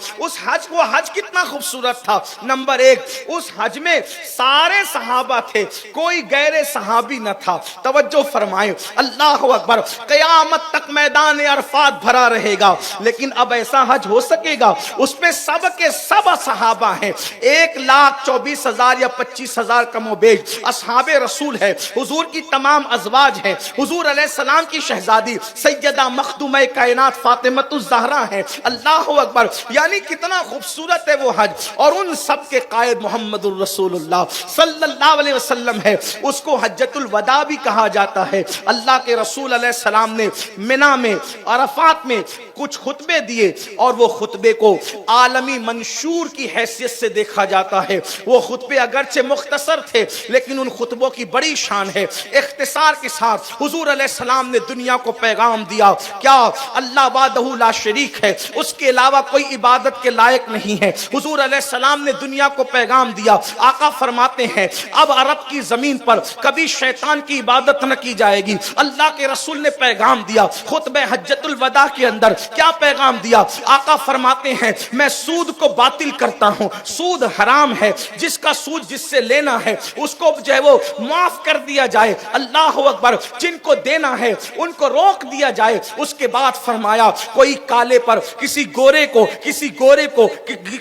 Speaker 1: وہ حج کتنا خوبصورت تھا۔ نمبر 1، اس حج میں سارے صحابہ تھے، کوئی غیر صحابی نہ تھا۔ توجہ فرمائے۔ اللہ اکبر۔ قیامت تک میدان عرفات بھرا رہے گا، لیکن اب ایسا حج ہو سکے گا اس میں سب کے سب صحابہ ہیں۔ 1,24,000 یا 25,000 کم و بیش اصحاب رسول ہے۔ حضور کی تمام ازواج ہیں، حضور علیہ السلام کی شہزادی سیدہ مخدومہ کائنات فاطمۃ الزہرا ہے۔ اللہ اکبر۔ یعنی کتنا خوبصورت ہے وہ حج، اور ان سب کے قائد محمد الرسول اللہ صلی اللہ علیہ وسلم ہے۔ اس کو حجۃ الوداع بھی کہا جاتا ہے۔ اللہ کے رسول علیہ السلام نے منا میں عرفات میں کچھ خطبے دیے اور وہ خطبے کو عالمی منشور کی حیثیت سے دیکھا جاتا ہے۔ وہ خطبے اگرچہ مختصر تھے لیکن ان خطبوں کی بڑی شان ہے۔ اختصار کے ساتھ حضور علیہ السلام نے دنیا کو پیغام دیا کیا؟ اللہ وحدہ لا شریک ہے، اس کے علاوہ کوئی عبادت کے لائق نہیں ہے۔ حضور علیہ السلام نے دنیا کو پیغام دیا۔ آقا فرماتے ہیں اب عرب کی زمین پر کبھی شیطان کی عبادت نہ کی جائے گی۔ اللہ کے رسول نے پیغام دیا۔ خطبہ حجۃ الوداع کے اندر کیا پیغام دیا؟ آقا فرماتے ہیں میں سود کو باطل کرتا ہوں، سود حرام ہے، جس کا سود جس سے لینا ہے اس کو جو ہے وہ معاف کر دیا جائے۔ اللہ اکبر۔ جن کو دینا ہے ان کو روک دیا جائے۔ اس کے بعد فرمایا کوئی کالے پر کسی گورے کو، کسی گورے کو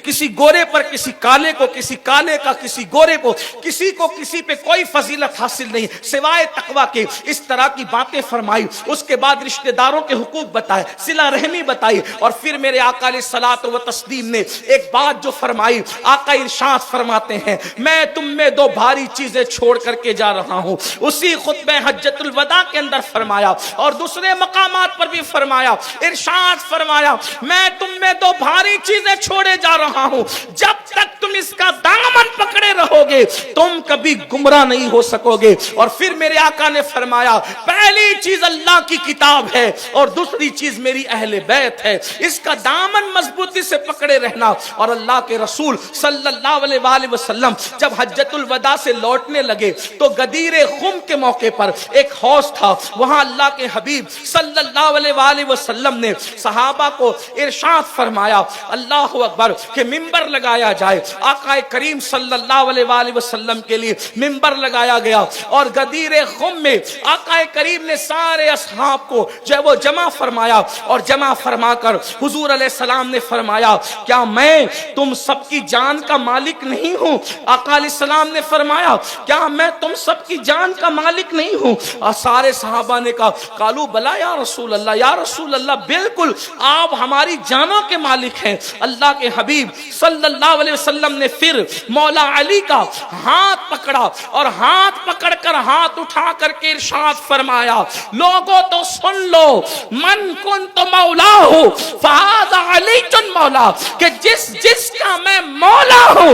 Speaker 1: کسی گورے پر کسی کالے کو، کسی کالے کا کسی گورے کو، کسی پہ کوئی فضیلت حاصل نہیں سوائے تقوی کے۔ اس طرح کی باتیں فرمائی۔ اس کے بعد رشتہ داروں کے حقوق بتائے، صلہ رحمی بتائی، اور پھر میرے آقا علیہ الصلوۃ والتسلیم نے ایک بات جو فرمائی، آقا ارشاد فرماتے ہیں میں تم میں 2 بھاری چیزیں چھوڑ کر کے جا رہا ہوں۔ اسی خطبہ حجۃ الوداع کے اندر فرمایا اور دوسرے مقامات پر بھی فرمایا، ارشاد فرمایا میں تم میں 2 بھاری چیزیں چھوڑے جا رہا ہوں، جب تک تم اس کا دامن پکڑے رہو گے تم کبھی گمراہ نہیں ہو سکو گے۔ اور پھر میرے آقا نے فرمایا پہلی چیز اللہ کی کتاب ہے اور دوسری چیز میری اہل بیت ہے، اس کا دامن مضبوطی سے پکڑے رہنا۔ اور اللہ کے رسول صلی اللہ علیہ وآلہ وسلم جب حجۃ الوداع سے لوٹنے لگے تو غدیر خم کے موقع پر ایک حوض تھا، وہاں اللہ کے حبیب صلی اللہ علیہ وآلہ وسلم نے صحابہ کو ارشاد فرمایا اللہ اکبر کہ ممبر لگایا جائے. آقا کریم صلی اللہ علیہ وآلہ وسلم کے لیے ممبر لگایا گیا اور غدیر خم میں آقا کریم نے سارے اصحاب کو جو ہے وہ جمع فرمایا اور جمع فرما کر حضور علیہ السلام نے فرمایا کیا میں تم سب کی جان کا مالک نہیں ہوں؟ آقا علیہ السلام نے فرمایا کیا میں تم سب کی جان کا مالک نہیں ہوں؟ اور سارے صحابہ نے کہا قالوا بلا یا رسول اللہ، یا رسول اللہ بالکل آپ ہماری جانوں کے مالک ہیں. اللہ کے حبیب صلی اللہ علیہ وسلم نے پھر مولا علی کا ہاتھ پکڑا اور ہاتھ پکڑ کر ہاتھ اٹھا کر کے ارشاد فرمایا لوگوں تو سن لو من کنت مولا ہوں فہذا علی مولا، کہ جس کا میں مولا ہوں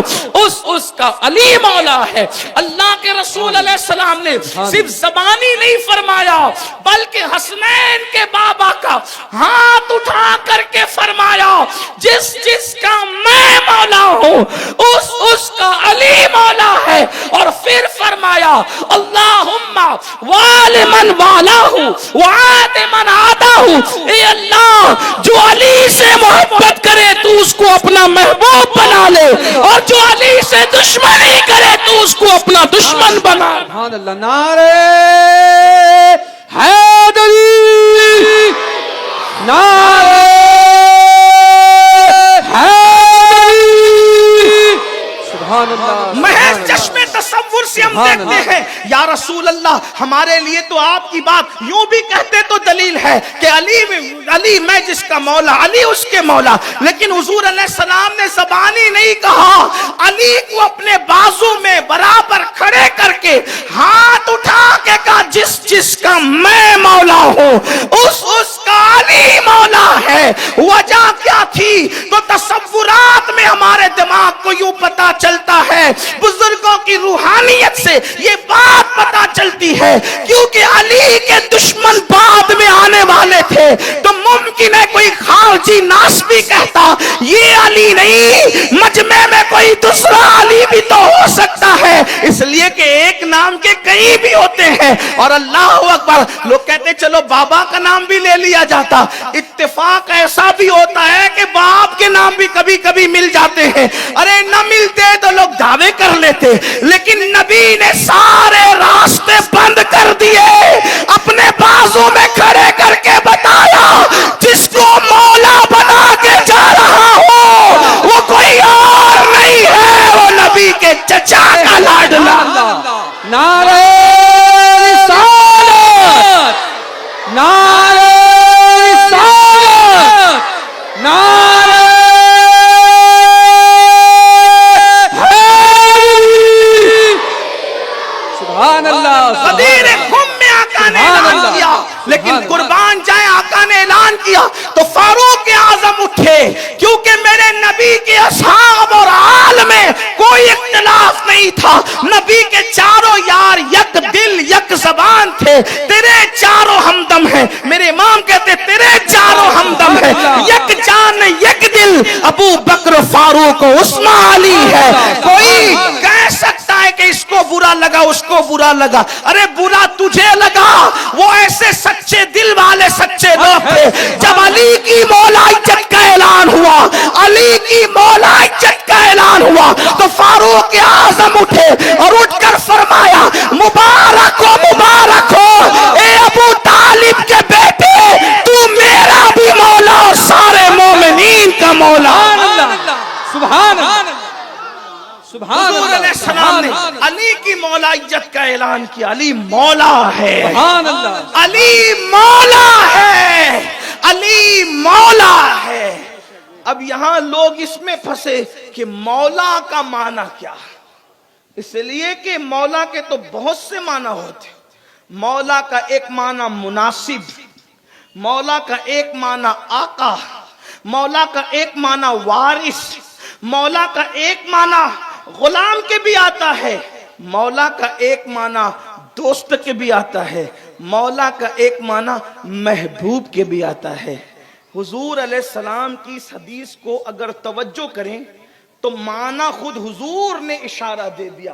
Speaker 1: اس کا علی مولا ہے. اللہ کے رسول علیہ السلام نے صرف زبانی نہیں فرمایا بلکہ حسنین کے بابا کا ہاتھ اٹھا کر کے فرمایا جس کا میں مولا ہوں اس کا علی مولا ہے. اور پھر فرمایا اللہم والی من والاہ وعاد من عاداہ، اے اللہ جو علی سے محبت کرے تو اس کو اپنا محبوب بنا لے اور جو علی سے دشمنی کرے تو اس کو اپنا دشمن بنا.
Speaker 2: سبحان اللہ. نعرہ حیدری، نعرہ حیدری. سبحان اللہ.
Speaker 1: محض چشمے تصور سے ہم دیکھتے ہیں یا رسول اللہ ہمارے لیے تو آپ کی بات یوں بھی کہتے تو دلیل ہے کہ علی میں جس کا مولا علی اس کے مولا، لیکن حضور علیہ السلام نے زبانی نہیں کہا، علی کو اپنے بازو میں برابر کھڑے کر کے ہاتھ اٹھا کے کہا جس کا میں مولا ہوں اس کا علی مولا ہے. وجہ کیا تھی؟ تو تصورات میں ہمارے دماغ کو یوں پتا چلتا ہے، بزرگوں کی روحانیت سے یہ بات پتا چلتی ہے کیونکہ علی کے دشمن بعد میں آنے والے تھے تو ممکن ہے کوئی خارجی ناس بھی کہتا یہ علی نہیں، مجمع میں کوئی دوسرا علی بھی تو ہو سکتا ہے، اس لیے کہ ایک نام کے کئی بھی ہوتے ہیں. اور اللہ اکبر لوگ کہتے چلو بابا کا نام بھی لے لیا جاتا. اتفاق ایسا بھی ہوتا ہے کہ باپ کے نام بھی کبھی کبھی مل جاتے ہیں. ارے نہ ملتے تو لوگ دعوے کر لیتے، لیکن نبی نے سارے راستے بند کر دیے، اپنے بازو میں کھڑے کر کے بتایا جس کو مولا بنا کے جا رہا ہو وہ کوئی اور نہیں ہے، وہ نبی کے چچا کا لاڈلا.
Speaker 2: نعرہ رسالت، نعرہ رسالت، نعرہ حیدری. سبحان اللہ.
Speaker 1: غدیر خم میں آقا نے اعلان کیا، لیکن قربان جائیں آقا نے اعلان کیا تو فاروق اعظم اٹھے کیونکہ میرے نبی کے اصحاب اور آل میں کوئی اختلاف نہیں تھا. نبی کے چاروں یار یک دل یک زبان تھے، تیرے چاروں ہمدم ہیں. میرے امام کہتے تیرے چاروں ہمدم ہیں، یک جان یک دل ابو بکر فاروق عثمان علی ہے. کوئی کہہ سکتا ہے کہ اس کو برا لگا اس کو برا لگا، ارے برا تجھے لگا، وہ ایسے سچے دل والے سچے لوگ تھے. جب علی کی مولائیت کا اعلان ہوا، علی کی مولائیت کا اعلان ہوا تو فاروق اعظم اٹھے اور اٹھ کر فرمایا مبارک ہو اے ابو طالب کے بیٹے، تو میرا بھی مولا اور سارے مومنین کا مولا.
Speaker 2: سبحان اللہ. سبحان
Speaker 1: حضور علیہ السلام نے علی کی مولائیت کا اعلان کیا. علی مولا ہے،
Speaker 2: سبحان اللہ.
Speaker 1: علی مولا ہے، علی مولا ہے. اب یہاں لوگ اس میں پھنسے کہ مولا کا معنی کیا، اس لیے کہ مولا کے تو بہت سے معنی ہوتے. مولا کا ایک معنی مناسب، مولا کا ایک معنی آقا، مولا کا ایک معنی وارث، مولا کا ایک معنی غلام کے بھی آتا ہے، مولا کا ایک معنی دوست کے بھی آتا ہے، مولا کا ایک معنی محبوب کے بھی آتا ہے. حضور علیہ السلام کی اس حدیث کو اگر توجہ کریں تو معنی خود حضور نے اشارہ دے دیا.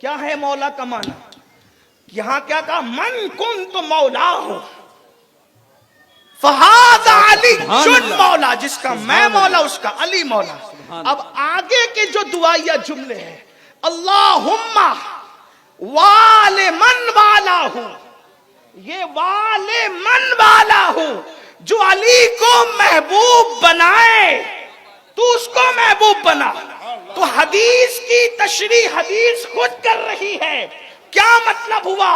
Speaker 1: کیا ہے مولا کا معنی؟ یہاں کیا کہا من کنت مولا ہوں، فہذا علی جن مولا، جس کا میں مولا اس کا علی مولا. اب آگے کے جو دعائیہ جملے ہیں، اللہم وال من والا ہوں، یہ وال من والا ہوں، جو علی کو محبوب بنائے تو اس کو محبوب بنا. تو حدیث کی تشریح حدیث خود کر رہی ہے. کیا مطلب ہوا؟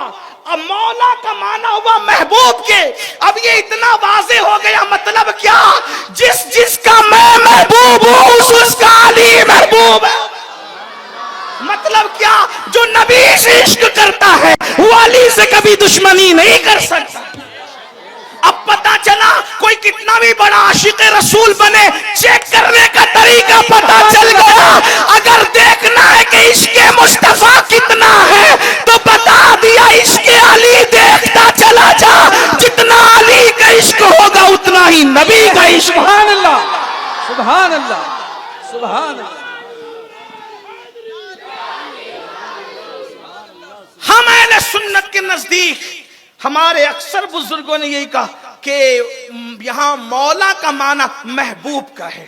Speaker 1: اب مولا کا معنی ہوا محبوب کے. اب یہ اتنا واضح ہو گیا. مطلب کیا؟ جس کا میں محبوب ہوں اس کا علی محبوب ہے. مطلب کیا؟ جو نبی سے عشق کرتا ہے وہ علی سے کبھی دشمنی نہیں کر سکتا. اب پتا چلا کوئی کتنا بھی بڑا عاشق رسول بنے، چیک کرنے کا طریقہ پتا چل گیا. اگر دیکھنا ہے کہ عشق مصطفیٰ کتنا ہے تو بتا دیا عشق علی دیکھتا چلا جا. جتنا علی کا عشق ہوگا اتنا ہی نبی کا عشق.
Speaker 2: سبحان اللہ، سبحان اللہ، سبحان اللہ.
Speaker 1: ہم اہل سنت کے نزدیک ہمارے اکثر بزرگوں نے یہی کہا کہ یہاں مولا کا معنی محبوب کا ہے.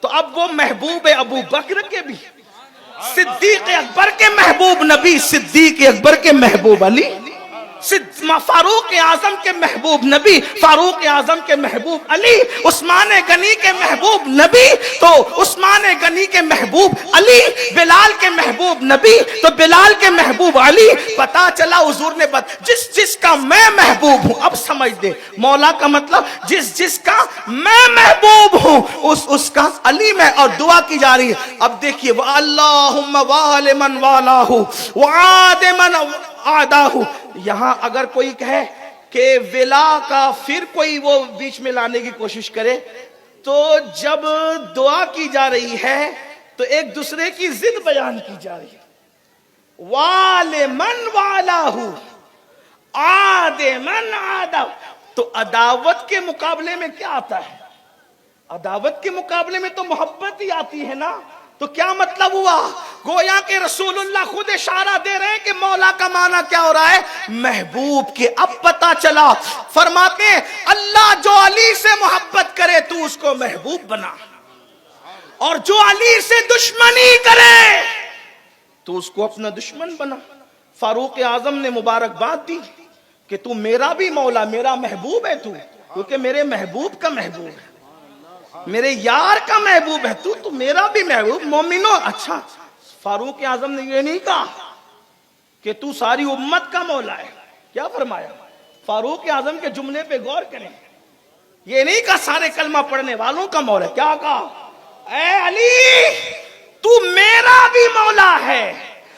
Speaker 1: تو اب وہ محبوب ابو بکر کے بھی، صدیق اکبر کے محبوب نبی صدیق اکبر کے محبوب علی، فاروق اعظم کے محبوب نبی فاروق اعظم کے محبوب علی، عثمان غنی کے محبوب نبی تو عثمان غنی کے محبوب علی، بلال کے محبوب نبی تو بلال کے محبوب علی. پتا چلا حضور نے جس کا میں محبوب ہوں. اب سمجھ دے مولا کا مطلب جس کا میں محبوب ہوں اس کا علی میں. اور دعا کی جا رہی ہے. اب دیکھیے اللہم وال من والاہ وعاد من عاداہ. یہاں اگر کوئی کہے کہ ولا کا پھر کوئی وہ بیچ میں لانے کی کوشش کرے تو جب دعا کی جا رہی ہے تو ایک دوسرے کی ضد بیان کی جا رہی ہے. وال من والاہ عاد من عاداہ. تو عداوت کے مقابلے میں کیا آتا ہے؟ عداوت کے مقابلے میں تو محبت ہی آتی ہے نا. تو کیا مطلب ہوا؟ گویا کہ رسول اللہ خود اشارہ دے رہے ہیں کہ مولا کا معنی کیا ہو رہا ہے؟ محبوب کے. اب پتا چلا فرماتے ہیں اللہ جو علی سے محبت کرے تو اس کو محبوب بنا، اور جو علی سے دشمنی کرے تو اس کو اپنا دشمن بنا. فاروق اعظم نے مبارکباد دی کہ تو میرا بھی مولا، میرا محبوب ہے تو، کیونکہ میرے محبوب کا محبوب ہے، میرے یار کا محبوب ہے تو میرا بھی محبوب. مومنو اچھا فاروق اعظم نے یہ نہیں کہا کہ تو ساری امت کا مولا ہے. کیا فرمایا؟ فاروق اعظم کے جملے پہ غور کریں. یہ نہیں کہا سارے کلمہ پڑھنے والوں کا مولا. کیا کہا؟ اے علی تو میرا بھی مولا ہے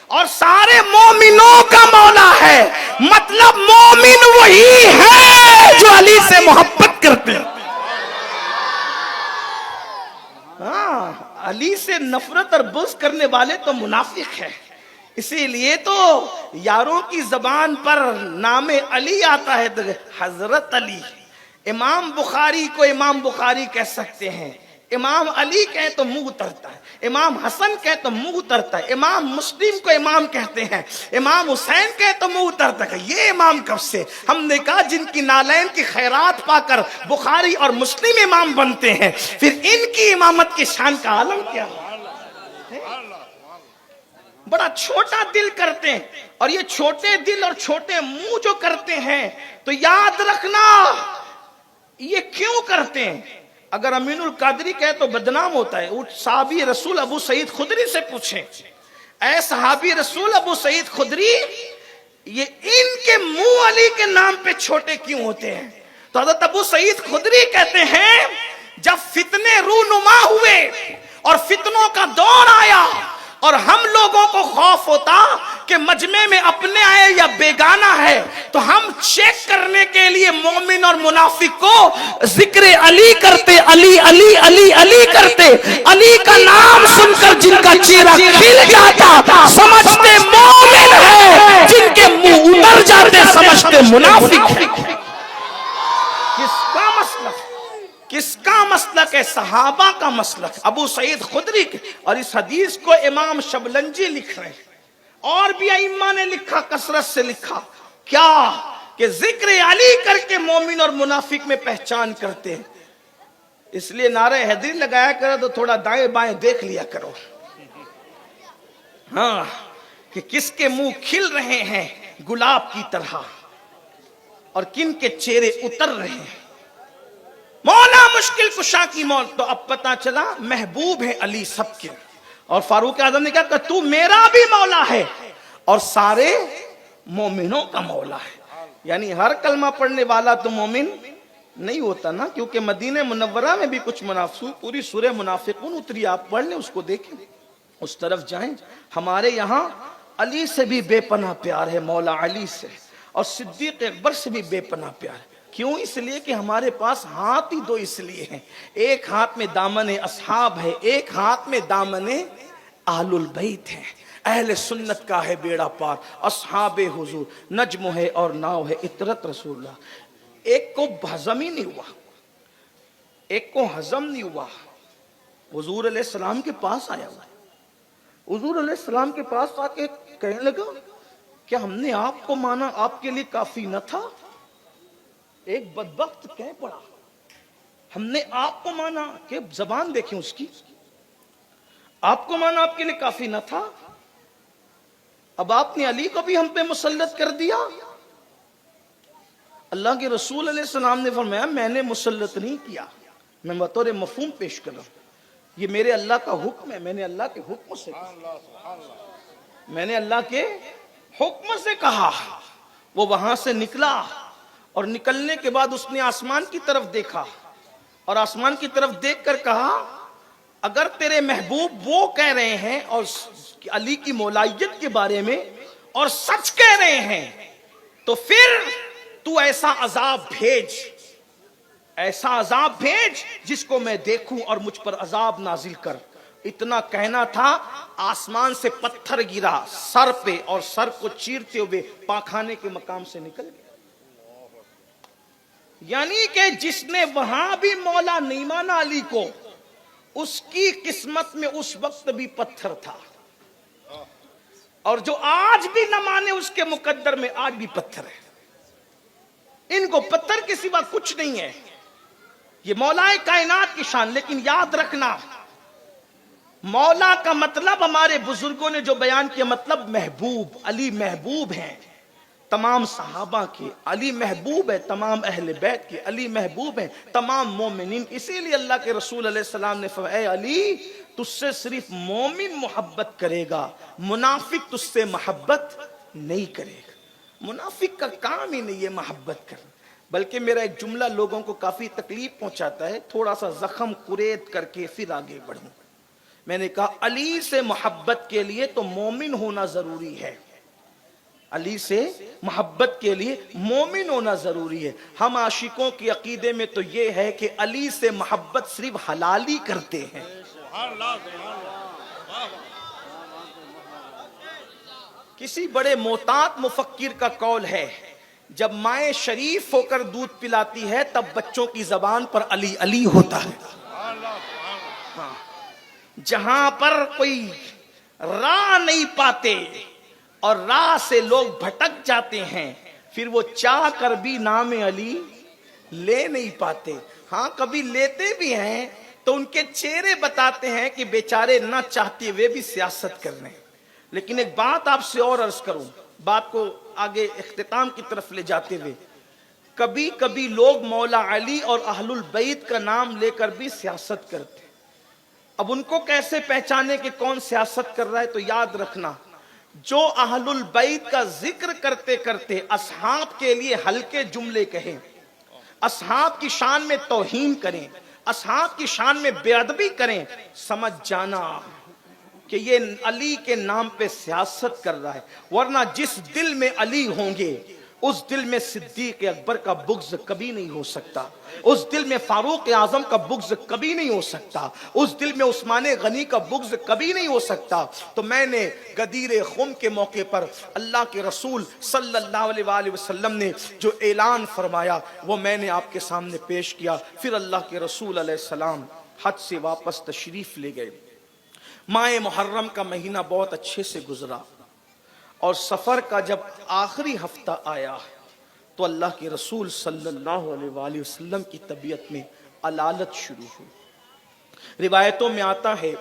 Speaker 1: اور سارے مومنوں کا مولا ہے. مطلب مومن وہی ہے جو علی سے محبت کرتے ہیں. ہاں علی سے نفرت اور بغض کرنے والے تو منافق ہیں. اسی لیے تو یاروں کی زبان پر نام علی آتا ہے تو حضرت علی. امام بخاری کو امام بخاری کہہ سکتے ہیں، امام علی کہے تو منہ اترتا ہے، امام حسن کہے تو منہ اترتا ہے، امام مسلم کو امام کہتے ہیں، امام حسین کہے تو منہ اترتا ہے. یہ امام کب سے؟ ہم نے کہا جن کی نالین کی خیرات پا کر بخاری اور مسلم امام بنتے ہیں، پھر ان کی امامت کی شان کا عالم کیا ہے؟ بڑا چھوٹا دل کرتے ہیں، اور یہ چھوٹے دل اور چھوٹے منہ جو کرتے ہیں تو یاد رکھنا یہ کیوں کرتے ہیں. اگر امین القادری کہے تو بدنام ہوتا ہے. صحابی رسول ابو سعید خدری سے پوچھیں، اے صحابی رسول ابو سعید خدری، یہ ان کے منہ علی کے نام پہ چھوٹے کیوں ہوتے ہیں؟ تو حضرت ابو سعید خدری کہتے ہیں جب فتنے رونما ہوئے اور فتنوں کا دور آیا اور ہم لوگوں کو خوف ہوتا کہ مجمع میں اپنے آئے یا بیگانہ ہے، تو ہم چیک کرنے کے لیے مومن اور منافق کو ذکر علی کرتے، علی علی علی علی کرتے. علی کا نام سن کر جن کا چہرہ کھل جاتا سمجھتے مومن ہے، جن کے منہ اتر جاتے سمجھتے منافق ہے. کس کا مسلک ہے؟ صحابہ کا مسلک، ابو سعید خدری کے. اور اس حدیث کو امام شبلنجی لکھ رہے ہیں، اور بھی ائمہ نے لکھا، کثرت سے لکھا. کیا کہ ذکر علی کر کے مومن اور منافق میں پہچان کرتے ہیں. اس لیے نعرہ حیدری لگایا کرو تو تھوڑا دائیں بائیں دیکھ لیا کرو. ہاں کہ کس کے منہ کھل رہے ہیں گلاب کی طرح اور کن کے چہرے اتر رہے ہیں. مولا مشکل کشا کی موت. تو اب پتا چلا محبوب ہے علی سب کے. اور فاروق اعظم نے کہا کہ تو میرا بھی مولا ہے اور سارے مومنوں کا مولا ہے. یعنی ہر کلمہ پڑھنے والا تو مومن نہیں ہوتا نا, کیونکہ مدینہ منورہ میں بھی کچھ منافقون, پوری سورہ منافقون اتری, آپ پڑھ لیں اس کو دیکھیں, اس طرف جائیں. ہمارے یہاں علی سے بھی بے پناہ پیار ہے, مولا علی سے, اور صدیق اکبر سے بھی بے پناہ پیار ہے. کیوں؟ اس لیے کہ ہمارے پاس ہاتھ ہی دو اس لیے ہیں. ایک ہاتھ میں دامن اصحاب ہے, ایک ہاتھ میں دامن اہل البیت ہے. اہل سنت کا ہے بیڑا پار, اصحاب حضور نجم ہے اور ناؤ ہے اطرت رسول اللہ. ایک کو ہضم ہی نہیں ہوا, ایک کو ہضم نہیں ہوا. حضور علیہ السلام کے پاس آیا ہوا, حضور علیہ السلام کے پاس آ کے کہنے لگا کہ ہم نے آپ کو مانا, آپ کے لیے کافی نہ تھا. ایک بدبخت کہہ پڑا ہم نے آپ کو مانا, کہ زبان دیکھیں اس کی, آپ کو مانا آپ کے لیے کافی نہ تھا, اب آپ نے علی کو بھی ہم پہ مسلط کر دیا. اللہ کے رسول علیہ السلام نے فرمایا میں نے مسلط نہیں کیا, میں بطور مفہوم پیش کر رہا ہوں, یہ میرے اللہ کا حکم ہے, میں نے اللہ کے حکم سے کہا, میں نے اللہ کے حکم سے کہا. وہ وہاں سے نکلا اور نکلنے کے بعد اس نے آسمان کی طرف دیکھا اور آسمان کی طرف دیکھ کر کہا اگر تیرے محبوب وہ کہہ رہے ہیں اور علی کی مولائیت کے بارے میں اور سچ کہہ رہے ہیں تو پھر تو ایسا عذاب بھیج, ایسا عذاب بھیج جس کو میں دیکھوں اور مجھ پر عذاب نازل کر. اتنا کہنا تھا, آسمان سے پتھر گرا سر پہ اور سر کو چیرتے ہوئے پاخانے کے مقام سے نکل گیا. یعنی کہ جس نے وہاں بھی مولا نہیں مانا علی کو, اس کی قسمت میں اس وقت بھی پتھر تھا, اور جو آج بھی نہ مانے اس کے مقدر میں آج بھی پتھر ہے. ان کو پتھر کے سوا کچھ نہیں ہے. یہ مولا کائنات کی شان. لیکن یاد رکھنا مولا کا مطلب ہمارے بزرگوں نے جو بیان کیا, مطلب محبوب. علی محبوب ہیں تمام صحابہ کے, علی محبوب ہے تمام اہل بیت کے, علی محبوب ہیں تمام مومنین. اسی لیے اللہ کے رسول علیہ السلام نے فرمایا اے علی تجھ سے صرف مومن محبت کرے گا, منافق تجھ سے محبت نہیں کرے گا. منافق کا کام ہی نہیں ہے محبت کرنا. بلکہ میرا ایک جملہ لوگوں کو کافی تکلیف پہنچاتا ہے, تھوڑا سا زخم قرید کر کے پھر آگے بڑھوں. میں نے کہا علی سے محبت کے لیے تو مومن ہونا ضروری ہے, علی سے محبت کے لیے مومن ہونا ضروری ہے. ہم عاشقوں کے عقیدے میں تو یہ ہے کہ علی سے محبت صرف حلالی کرتے ہیں. کسی بڑے محتاط مفکر کا قول ہے جب مائیں شریف ہو کر دودھ پلاتی ہے تب بچوں کی زبان پر علی علی ہوتا ہے. ہاں. جہاں پر کوئی راہ نہیں پاتے اور راہ سے لوگ بھٹک جاتے ہیں پھر وہ چاہ کر بھی نام علی لے نہیں پاتے. ہاں کبھی لیتے بھی ہیں تو ان کے چہرے بتاتے ہیں کہ بیچارے نہ چاہتے ہوئے بھی سیاست کر رہے ہیں. لیکن ایک بات آپ سے اور عرض کروں, بات کو آگے اختتام کی طرف لے جاتے ہوئے, کبھی کبھی لوگ مولا علی اور اہل البیت کا نام لے کر بھی سیاست کرتے. اب ان کو کیسے پہچانے کہ کون سیاست کر رہا ہے؟ تو یاد رکھنا جو اہل البیت کا ذکر کرتے کرتے اصحاب کے لیے ہلکے جملے کہیں, اصحاب کی شان میں توہین کریں, اصحاب کی شان میں بے ادبی کریں, سمجھ جانا کہ یہ علی کے نام پہ سیاست کر رہا ہے. ورنہ جس دل میں علی ہوں گے اس دل میں صدیق اکبر کا بغض کبھی نہیں ہو سکتا, اس دل میں فاروق اعظم کا بغض کبھی نہیں ہو سکتا, اس دل میں عثمان غنی کا بغض کبھی نہیں ہو سکتا. تو میں نے غدیر خم کے موقع پر اللہ کے رسول صلی اللہ علیہ وآلہ وسلم نے جو اعلان فرمایا وہ میں نے آپ کے سامنے پیش کیا. پھر اللہ کے رسول علیہ السلام حج سے واپس تشریف لے گئے. ماہ محرم کا مہینہ بہت اچھے سے گزرا اور سفر کا جب آخری ہفتہ آیا تو اللہ کے رسول صلی اللہ علیہ وآلہ وسلم کی طبیعت میں علالت شروع ہوئی۔ روایتوں میں آتا ہے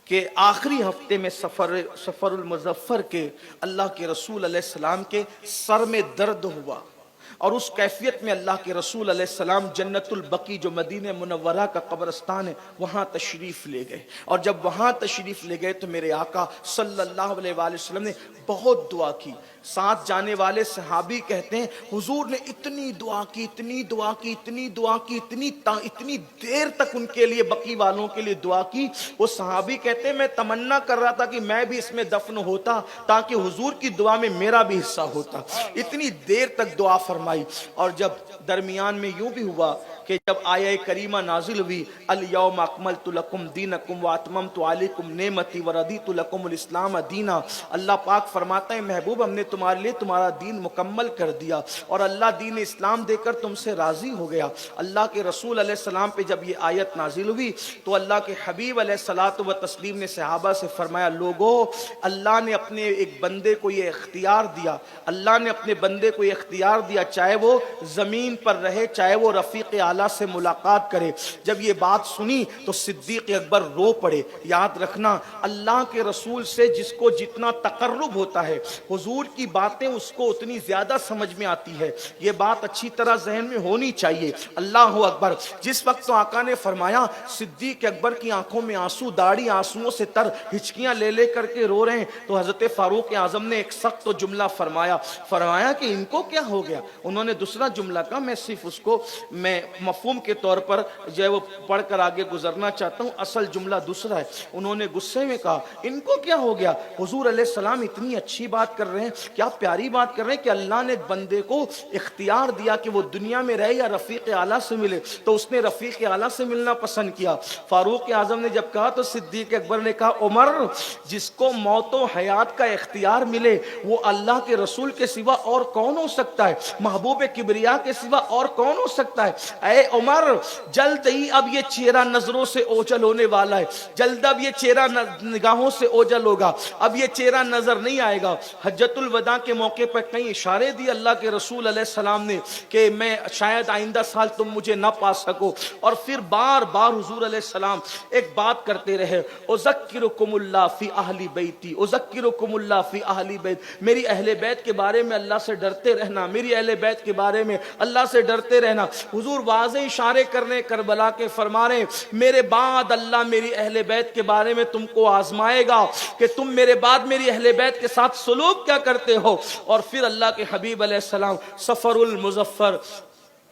Speaker 1: کہ آخری ہفتے میں سفر المظفر کے اللہ کے رسول علیہ السلام کے سر میں درد ہوا، اور اس کیفیت میں اللہ کے رسول علیہ السلام جنت البقیع جو مدینہ منورہ کا قبرستان ہے وہاں تشریف لے گئے، اور جب وہاں تشریف لے گئے تو میرے آقا صلی اللہ علیہ وآلہ وسلم نے بہت دعا کی۔ ساتھ جانے والے صحابی کہتے ہیں حضور نے اتنی دعا کی، اتنی دعا کی، اتنی دعا کی، اتنی دیر تک ان کے لیے، بقیع والوں کے لیے دعا کی۔ وہ صحابی کہتے ہیں میں تمنا کر رہا تھا کہ میں بھی اس میں دفن ہوتا تاکہ حضور کی دعا میں میرا بھی حصہ ہوتا۔ اتنی دیر تک دعا فرمائی، اور جب درمیان میں یوں بھی ہوا کہ جب آیہ کریمہ نازل ہوئی الیوم اکملت لکم دینکم واتممت علیکم نعمتی وردیت لکم الاسلام دینا، اللہ پاک فرماتا ہے محبوب ہم نے تمہارے لیے تمہارا دین مکمل کر دیا، اور اللہ دین اسلام دے کر تم سے راضی ہو گیا۔ اللہ کے رسول علیہ السلام پہ جب یہ آیت نازل ہوئی تو اللہ کے حبیب علیہ الصلوۃ والتسلیم نے صحابہ سے فرمایا لوگو، اللہ نے اپنے ایک بندے کو یہ اختیار دیا، اللہ نے اپنے بندے کو یہ اختیار دیا، چاہے وہ زمین پر رہے چاہے وہ رفیق اعلیٰ سے ملاقات کرے۔ جب یہ بات سنی تو صدیق اکبر رو پڑے۔ یاد رکھنا اللہ کے رسول سے جس کو جتنا تقرب ہوتا ہے حضور کی باتیں اس کو اتنی زیادہ سمجھ میں آتی ہے، یہ بات اچھی طرح ذہن میں ہونی چاہیے۔ اللہ اکبر۔ جس وقت تو آقا نے فرمایا صدیق اکبر کی آنکھوں میں آنسو، داڑھی آنسوؤں سے تر، ہچکیاں لے لے کر کے رو رہے ہیں، تو حضرت فاروق اعظم نے ایک سخت جملہ فرمایا کہ ان کو کیا ہو گیا؟ انہوں نے دوسرا جملہ کہا، میں صرف اس کو میں مفہوم کے طور پر جو ہے وہ پڑھ کر آگے گزرنا چاہتا ہوں، اصل جملہ دوسرا ہے۔ انہوں نے غصے میں کہا ان کو کیا ہو گیا؟ حضور علیہ السلام اتنی اچھی بات کر رہے ہیں، کیا پیاری بات کر رہے ہیں کہ اللہ نے بندے کو اختیار دیا کہ وہ دنیا میں رہے یا رفیق اعلیٰ سے ملے، تو اس نے رفیق اعلیٰ سے ملنا پسند کیا۔ فاروق اعظم نے جب کہا تو صدیق اکبر نے کہا عمر، جس کو موت و حیات کا اختیار ملے وہ اللہ کے رسول کے سوا اور کون ہو سکتا ہے؟ محبوب کبریا کے سوا اور کون ہو سکتا ہے؟ اے عمر، جلد ہی اب یہ چہرہ نظروں سے اوجھل ہونے والا ہے، جلد اب یہ چہرہ نگاہوں سے اوجھل ہوگا، اب یہ چہرہ نظر نہیں آئے گا۔ حجۃ الوداع کے موقع پر کئی اشارے دی اللہ کے رسول علیہ السلام نے کہ میں شاید آئندہ سال تم مجھے نہ پا سکو، اور پھر بار بار حضور علیہ السلام ایک بات کرتے رہے، اذکرکم اللہ فی اہل بیتی، اذکرکم اللہ فی اہل بیت، میری اہل بیت کے بارے میں اللہ سے ڈرتے رہنا، میری اہل بیت کے بارے میں اللہ سے ڈرتے رہنا۔ حضور واضح اشارے کرنے کربلا کے فرما رہے میرے بعد اللہ میری اہل بیت کے بارے میں تم کو آزمائے گا کہ تم میرے بعد میری اہل بیت کے ساتھ سلوک کیا کرتے ہو۔ اور پھر اللہ کے حبیب علیہ السلام سفر المظفر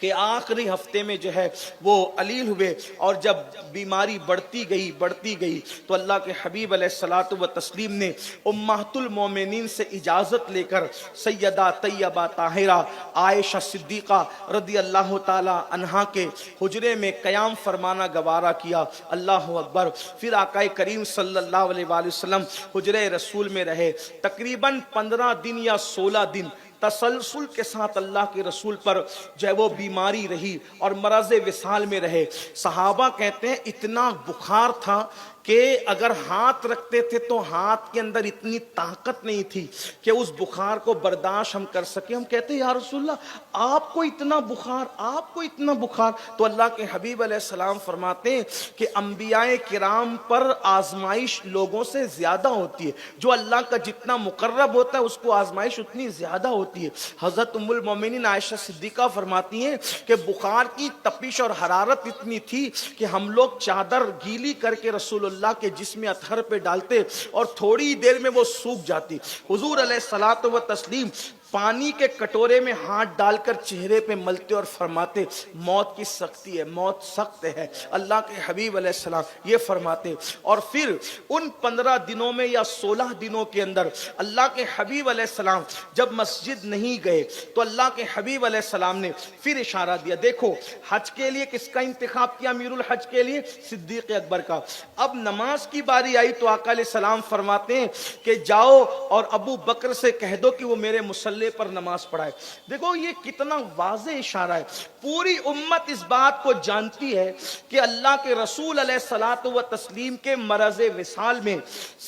Speaker 1: کہ آخری ہفتے میں جو ہے وہ علیل ہوئے، اور جب بیماری بڑھتی گئی تو اللہ کے حبیب علیہ الصلوۃ والتسلیم نے امہات المومنین سے اجازت لے کر سیدہ طیبہ طاہرہ عائشہ صدیقہ رضی اللہ تعالی عنہا کے حجرے میں قیام فرمانا گوارا کیا۔ اللہ اکبر۔ پھر آقا کریم صلی اللہ علیہ وآلہ وسلم حجرے رسول میں رہے، تقریباً 15 دن یا 16 دن تسلسل کے ساتھ اللہ کے رسول پر جو ہے وہ بیماری رہی اور مرض وصال میں رہے۔ صحابہ کہتے ہیں اتنا بخار تھا کہ اگر ہاتھ رکھتے تھے تو ہاتھ کے اندر اتنی طاقت نہیں تھی کہ اس بخار کو برداشت ہم کر سکیں۔ ہم کہتے ہیں یا رسول اللہ آپ کو اتنا بخار، آپ کو اتنا بخار؟ تو اللہ کے حبیب علیہ السلام فرماتے ہیں کہ انبیاء کرام پر آزمائش لوگوں سے زیادہ ہوتی ہے، جو اللہ کا جتنا مقرب ہوتا ہے اس کو آزمائش اتنی زیادہ ہوتی ہے۔ حضرت ام المومنین عائشہ صدیقہ فرماتی ہیں کہ بخار کی تپش اور حرارت اتنی تھی کہ ہم لوگ چادر گیلی کر کے رسول اللہ کے جسم اطہر پہ ڈالتے اور تھوڑی دیر میں وہ سوکھ جاتی۔ حضور علیہ الصلوۃ والتسلیم پانی کے کٹورے میں ہاتھ ڈال کر چہرے پہ ملتے اور فرماتے موت کی سختی ہے، موت سخت ہے۔ اللہ کے حبیب علیہ السلام یہ فرماتے، اور پھر ان 15 دنوں میں یا 16 دنوں کے اندر اللہ کے حبیب علیہ السلام جب مسجد نہیں گئے تو اللہ کے حبیب علیہ السلام نے پھر اشارہ دیا۔ دیکھو حج کے لیے کس کا انتخاب کیا؟ امیر الحج کے لیے صدیق اکبر کا۔ اب نماز کی باری آئی تو آقا علیہ السلام فرماتے ہیں کہ جاؤ اور ابو بکر سے کہہ دو کہ وہ میرے مصلی مسلح پر نماز پڑھائے. دیکھو یہ کتنا واضح اشارہ ہے. پوری امت اس بات کو جانتی ہے کہ اللہ کے رسول علیہ الصلوۃ والتسلیم کے مرض وصال میں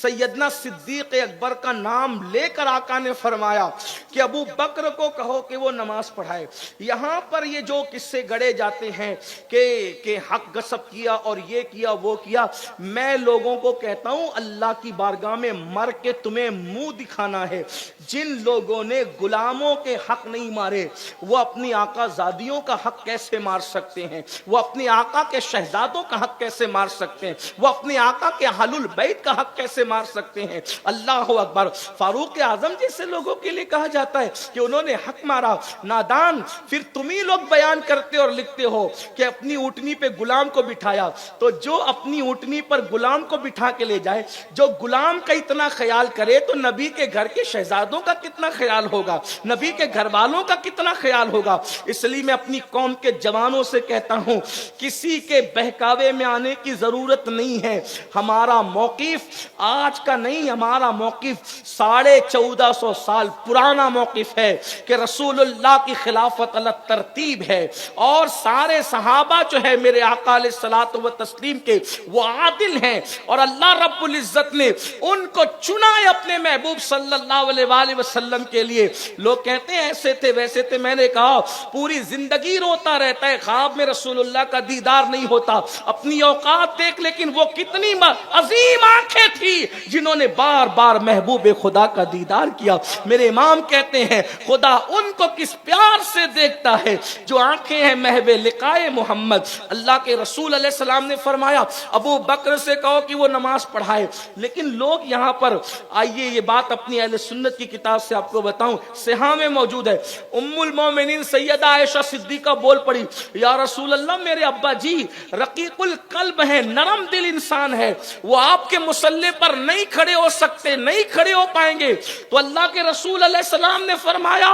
Speaker 1: سیدنا صدیق اکبر کا نام لے کر آقا نے فرمایا کہ ابو بکر کو کہو کہ وہ نماز پڑھائے. یہاں پر یہ جو قصے گڑے جاتے ہیں کہ حق غصب کیا اور یہ کیا وہ کیا، میں لوگوں کو کہتا ہوں اللہ کی بارگاہ میں مر کے تمہیں منہ دکھانا ہے. جن لوگوں نے غلاموں کے حق نہیں مارے وہ اپنی آقا زادیوں کا حق کیسے مار سکتے ہیں؟ وہ اپنی آقا کے شہزادوں کا حق کیسے مار سکتے ہیں؟ وہ اپنی آقا کے اہل البیت کا حق کیسے مار سکتے ہیں؟ اللہ اکبر. فاروق اعظم جیسے لوگوں کے لیے کہا جاتا ہے کہ انہوں نے حق مارا. نادان. پھر تم ہی لوگ بیان کرتے اور لکھتے ہو کہ اپنی اونٹنی پہ غلام کو بٹھایا. تو جو اپنی اونٹنی پر غلام کو بٹھا کے لے جائے، جو غلام کا اتنا خیال کرے، تو نبی کے گھر کے شہزادوں کا کتنا خیال ہوگا، نبی کے گھر والوں کا کتنا خیال ہوگا. اس لیے میں اپنی قوم کے جوانوں سے کہتا ہوں کسی کے بہکاوے میں آنے کی ضرورت نہیں ہے. ہمارا موقف آج کا نہیں، ہمارا موقف 1450 سال پرانا موقف ہے کہ رسول اللہ کی خلافت الگ ترتیب ہے، اور سارے صحابہ جو ہے میرے آقا علیہ الصلوۃ والتسلیم کے وہ عادل ہیں، اور اللہ رب العزت نے ان کو چنا ہے اپنے محبوب صلی اللہ علیہ وآلہ وسلم کے لیے. لوگ کہتے ہیں ایسے تھے ویسے تھے. میں نے کہا پوری زندگی روتا رہتا ہے، خواب میں رسول اللہ کا دیدار نہیں ہوتا. اپنی اوقات دیکھ، لیکن وہ کتنی عظیم آنکھیں تھی جنہوں نے بار بار محبوب خدا کا دیدار کیا. میرے امام کہتے ہیں خدا ان کو کس پیار سے دیکھتا ہے جو آنکھیں ہیں محو لقائے محمد. اللہ کے رسول علیہ السلام نے فرمایا ابو بکر سے کہو کہ وہ نماز پڑھائے. لیکن لوگ یہاں پر آئیے یہ بات اپنی اہل سنت کی کتاب سے آپ کو بتاؤں، صحاح میں موجود ہے. ام المومنین سیدہ عائشہ صدیقہ بول پڑی یا رسول اللہ میرے ابا جی رقیق القلب ہے، نرم دل انسان ہے، وہ آپ کے مصلی پر نہیں کھڑے ہو سکتے، نہیں کھڑے ہو پائیں گے. تو اللہ کے رسول علیہ السلام نے فرمایا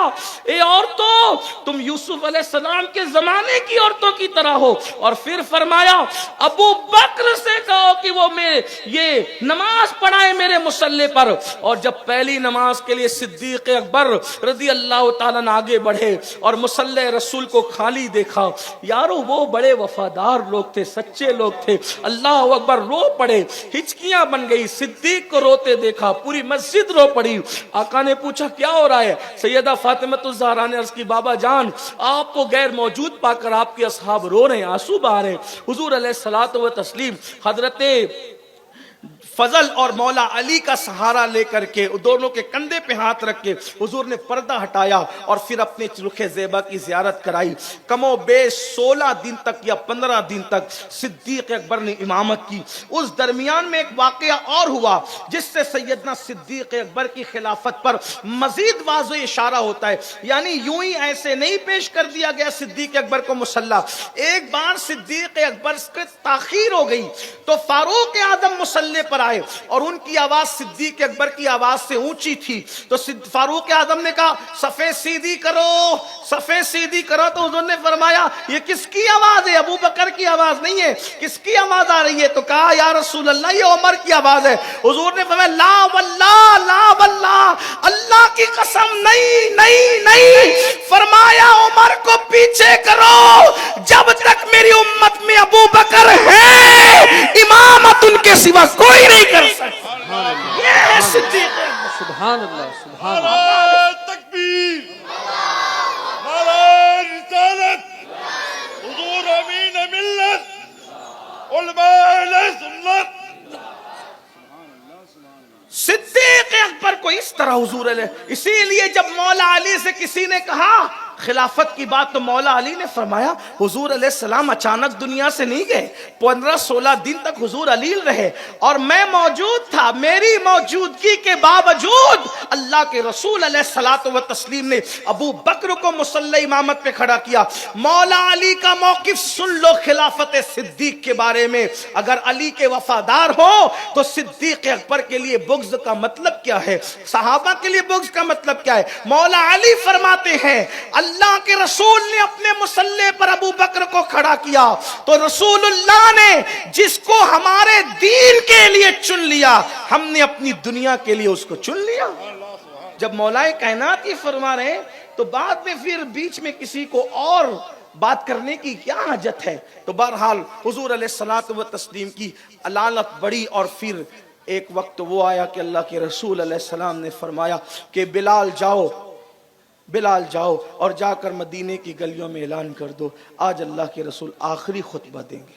Speaker 1: اے عورتوں تم یوسف علیہ السلام کے زمانے کی عورتوں کی طرح ہو. اور پھر فرمایا ابو بکر سے کہو کہ وہ میں یہ نماز پڑھائے میرے مصلی پر. اور جب پہلی نماز کے لیے صدیق اکبر رضی اللہ تعالیٰ نے آگے بڑھے اور مصلی رسول کو خالی دیکھا، یارو وہ بڑے وفادار لوگ تھے، سچے لوگ تھے. اللہ اکبر. رو پڑے، ہچکیاں بن گئی. صدیق کو روتے دیکھا، پوری مسجد رو پڑی. آقا نے پوچھا کیا ہو رہا ہے؟ سیدہ فاطمہ الزہرا نے عرض کی بابا جان آپ کو غیر موجود پا کر آپ کے اصحاب رو رہے ہیں، آنسو بہا رہے ہیں. حضور علیہ الصلوۃ والتسلیم حضرت فضل اور مولا علی کا سہارا لے کر کے دونوں کے کندھے پہ ہاتھ رکھ کے حضور نے پردہ ہٹایا اور پھر اپنے رخ زیبا کی زیارت کرائی. کم و بیش 16 دن تک یا 15 دن تک صدیق اکبر نے امامت کی. اس درمیان میں ایک واقعہ اور ہوا جس سے سیدنا صدیق اکبر کی خلافت پر مزید واضح اشارہ ہوتا ہے. یعنی یوں ہی ایسے نہیں پیش کر دیا گیا صدیق اکبر کو مسلح. ایک بار صدیق اکبر سے تاخیر ہو گئی تو فاروق اعظم مسلح پر آئے اور ان کی آواز صدیق اکبر کی آواز سے اونچی تھی. تو فاروق اعظم نے کہا صفے سیدھی کرو، صفے سیدھی کرو. تو حضور نے فرمایا یہ کس کی آواز ہے؟ ابو بکر کی آواز نہیں ہے. کس کی آواز آ رہی ہے؟ تو کہا یا رسول اللہ یہ عمر کی آواز ہے. حضور نے فرمایا لا واللہ لا واللہ، اللہ کی قسم نہیں نہیں نہیں. فرمایا عمر کو پیچھے کرو، جب تک میری امت میں ابو بکر ہے امامت ان کے سوا کوئی نہیں کر سکتا. یہ ہے صدیق.
Speaker 2: سبحان اللہ سبحان اللہ.
Speaker 3: نعرہ تکبیر، نعرہ رسالت، حضور امین ملت، علماء اہل سنت.
Speaker 1: صدیق اکبر کو اس طرح حضور علیہ. اسی لیے جب مولا علی سے کسی نے کہا خلافت کی بات تو مولا علی نے فرمایا حضور علیہ السلام اچانک دنیا سے نہیں گئے، 15-16 دن تک حضور علی رہے اور میں موجود تھا. میری موجودگی کے باوجود اللہ کے رسول علیہ الصلوۃ والتسلیم نے ابو بکر کو مصلی امامت پہ کھڑا کیا. مولا علی کا موقف سن لو خلافت صدیق کے بارے میں. اگر علی کے وفادار ہو تو صدیق اکبر کے لیے بغض کا مطلب کیا ہے؟ صحابہ کے لیے بغض کا مطلب کیا ہے؟ مولا علی فرماتے ہیں اللہ کے رسول نے اپنے مصلی پر ابو بکر کو کھڑا کیا تو رسول اللہ نے جس کو ہمارے دین کے لیے چن لیا ہم نے اپنی دنیا کے لیے اس کو چن لیا. جب مولا کائنات یہ فرما رہے ہیں تو بعد میں پھر بیچ میں کسی کو اور بات کرنے کی کیا حاجت ہے؟ تو بہرحال حضور علیہ الصلوۃ والتسلیم کی علالت بڑی، اور پھر ایک وقت وہ آیا کہ اللہ کے رسول علیہ السلام نے فرمایا کہ بلال جاؤ اور جا کر مدینے کی گلیوں میں اعلان کر دو آج اللہ کے رسول آخری خطبہ دیں گے،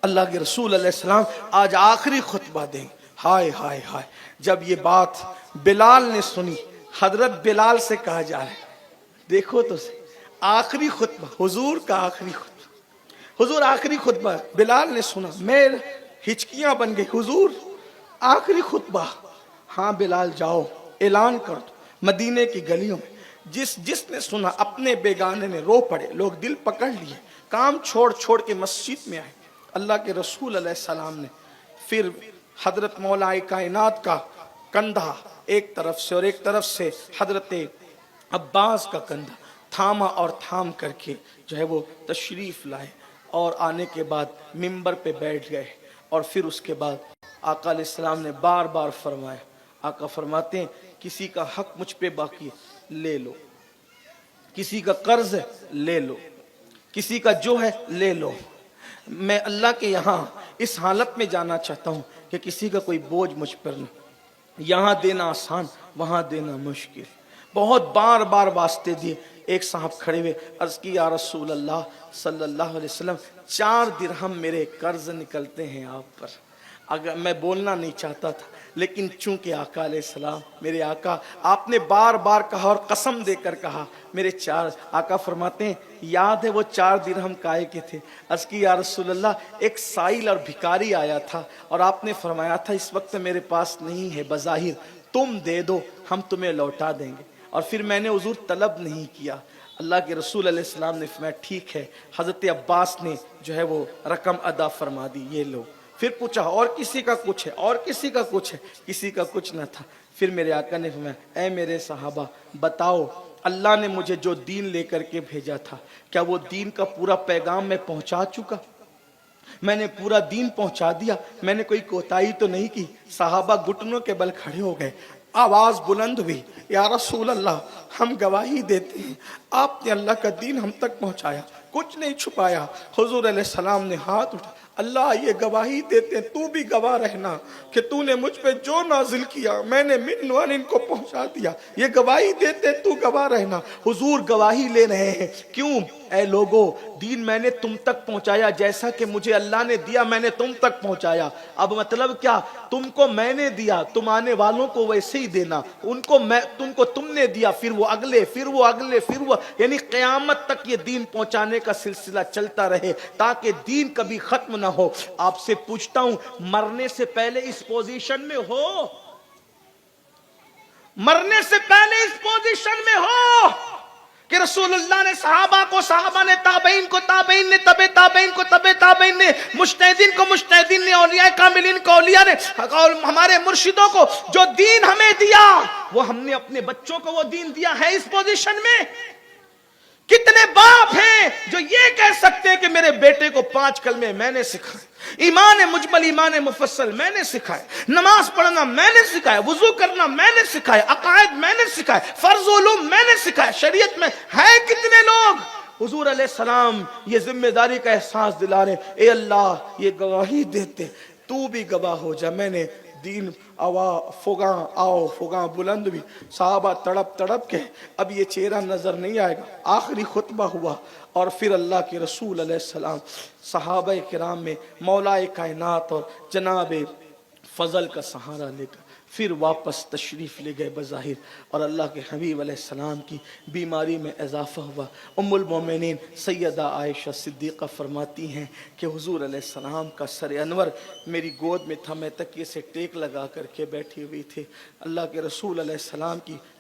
Speaker 1: اللہ کے رسول علیہ السلام آج آخری خطبہ دیں گے۔ ہائے ہائے ہائے، جب یہ بات بلال نے سنی، حضرت بلال سے کہا جا رہا ہے دیکھو تو صحیح، آخری خطبہ، حضور کا آخری خطبہ، حضور آخری خطبہ بلال نے سنا، میں ہچکیاں بن گئی، حضور آخری خطبہ، ہاں بلال جاؤ اعلان کر دو مدینے کی گلیوں میں۔ جس نے سنا اپنے بیگانے نے رو پڑے، لوگ دل پکڑ لیے، کام چھوڑ کے مسجد میں آئے۔ اللہ کے رسول علیہ السلام نے پھر حضرت مولا کائنات کا کندھا ایک طرف سے اور ایک طرف سے حضرت عباس کا کندھا تھاما، اور تھام کر کے جو ہے وہ تشریف لائے، اور آنے کے بعد منبر پہ بیٹھ گئے، اور پھر اس کے بعد آقا علیہ السلام نے بار بار فرمایا، آقا فرماتے ہیں کسی کا حق مجھ پہ باقی ہے لے لو، کسی کا قرض ہے لے لو، کسی کا جو ہے لے لو۔ میں اللہ کے یہاں اس حالت میں جانا چاہتا ہوں کہ کسی کا کوئی بوجھ مجھ پر نہ، یہاں دینا آسان وہاں دینا مشکل۔ بہت بار بار واسطے دیے، ایک صاحب کھڑے ہوئے، عرض کی یا رسول اللہ صلی اللہ علیہ وسلم 4 درہم میرے قرض نکلتے ہیں آپ پر۔ اگر میں بولنا نہیں چاہتا تھا، لیکن چونکہ آقا علیہ السلام میرے آقا، آپ نے بار بار کہا اور قسم دے کر کہا میرے 4، آقا فرماتے ہیں یاد ہے وہ 4 درہم کائے کے تھے؟ عرض کی یا رسول اللہ ایک سائل اور بھکاری آیا تھا اور آپ نے فرمایا تھا اس وقت میرے پاس نہیں ہے، بظاہر تم دے دو ہم تمہیں لوٹا دیں گے، اور پھر میں نے حضور طلب نہیں کیا۔ اللہ کے رسول علیہ السلام نے فرمایا ٹھیک ہے، حضرت عباس نے جو ہے وہ رقم ادا فرما دی، یہ لو۔ پھر پوچھا اور کسی کا کچھ ہے، اور کسی کا کچھ ہے، کسی کا کچھ نہ تھا۔ پھر میرے آقا نے فرمایا اے میرے صحابہ بتاؤ اللہ نے مجھے جو دین لے کر کے بھیجا تھا کیا وہ دین کا پورا پیغام میں پہنچا چکا؟ میں نے پورا دین پہنچا دیا، میں نے کوئی کوتاہی تو نہیں کی؟ صحابہ گھٹنوں کے بل کھڑے ہو گئے، آواز بلند ہوئی یا رسول اللہ ہم گواہی دیتے ہیں آپ نے اللہ کا دین ہم تک پہنچایا، کچھ نہیں چھپایا۔ حضور علیہ السلام نے ہاتھ اٹھا، اللہ یہ گواہی دیتے ہیں تو بھی گواہ رہنا کہ تو نے مجھ پہ جو نازل کیا میں نے من وان ان کو پہنچا دیا، یہ گواہی دیتے ہیں تو گواہ رہنا۔ حضور گواہی لے رہے ہیں، کیوں؟ اے لوگو دین میں نے تم تک پہنچایا، جیسا کہ مجھے اللہ نے دیا میں نے تم تک پہنچایا۔ اب مطلب کیا؟ تم کو میں نے دیا، تم آنے والوں کو ویسے ہی دینا، ان کو میں تم نے دیا، پھر وہ اگلے، پھر وہ اگلے، پھر وہ، یعنی قیامت تک یہ دین پہنچانے کا سلسلہ چلتا رہے تاکہ دین کبھی ختم نہ ہو۔ آپ سے پوچھتا ہوں مرنے سے پہلے اس پوزیشن میں ہو؟ مرنے سے پہلے اس پوزیشن میں ہو کہ رسول اللہ نے صحابہ کو، صحابہ نے تابعین کو، تابعین نے تبع تابعین کو، تبع تابعین نے مجتہدین کو، مجتہدین نے اولیاء کاملین کو، اولیاء نے، اور ہمارے مرشدوں کو جو دین ہمیں دیا وہ ہم نے اپنے بچوں کو وہ دین دیا ہے اس پوزیشن میں؟ کتنے باپ ہیں جو یہ کہہ سکتے ہیں کہ میرے بیٹے کو 5 کلمے میں نے سکھائے، ایمان مجمل ایمان مفصل میں نے سکھائے، نماز پڑھنا میں نے سکھایا، وضو کرنا میں نے سکھایا، عقائد میں نے سکھائے، فرض علوم میں نے سکھایا۔ شریعت میں ہے کتنے لوگ حضور علیہ السلام یہ ذمہ داری کا احساس دلا رہے، اے اللہ یہ گواہی دیتے تو بھی گواہ ہو جا میں نے دین فگاں بلند بھی۔ صحابہ تڑپ تڑپ کے، اب یہ چہرہ نظر نہیں آئے گا، آخری خطبہ ہوا، اور پھر اللہ کے رسول علیہ السلام صحابہ کرام میں مولا کائنات اور جناب فضل کا سہارا لے کر پھر واپس تشریف لے گئے بظاہر، اور اللہ کے حبیب علیہ السلام کی بیماری میں اضافہ ہوا۔ ام المومنین سیدہ عائشہ صدیقہ فرماتی ہیں کہ حضور علیہ السلام کا سر انور میری گود میں تھا، میں تکیے سے ٹیک لگا کر کے بیٹھی ہوئی تھی۔ اللہ کے رسول علیہ السلام کی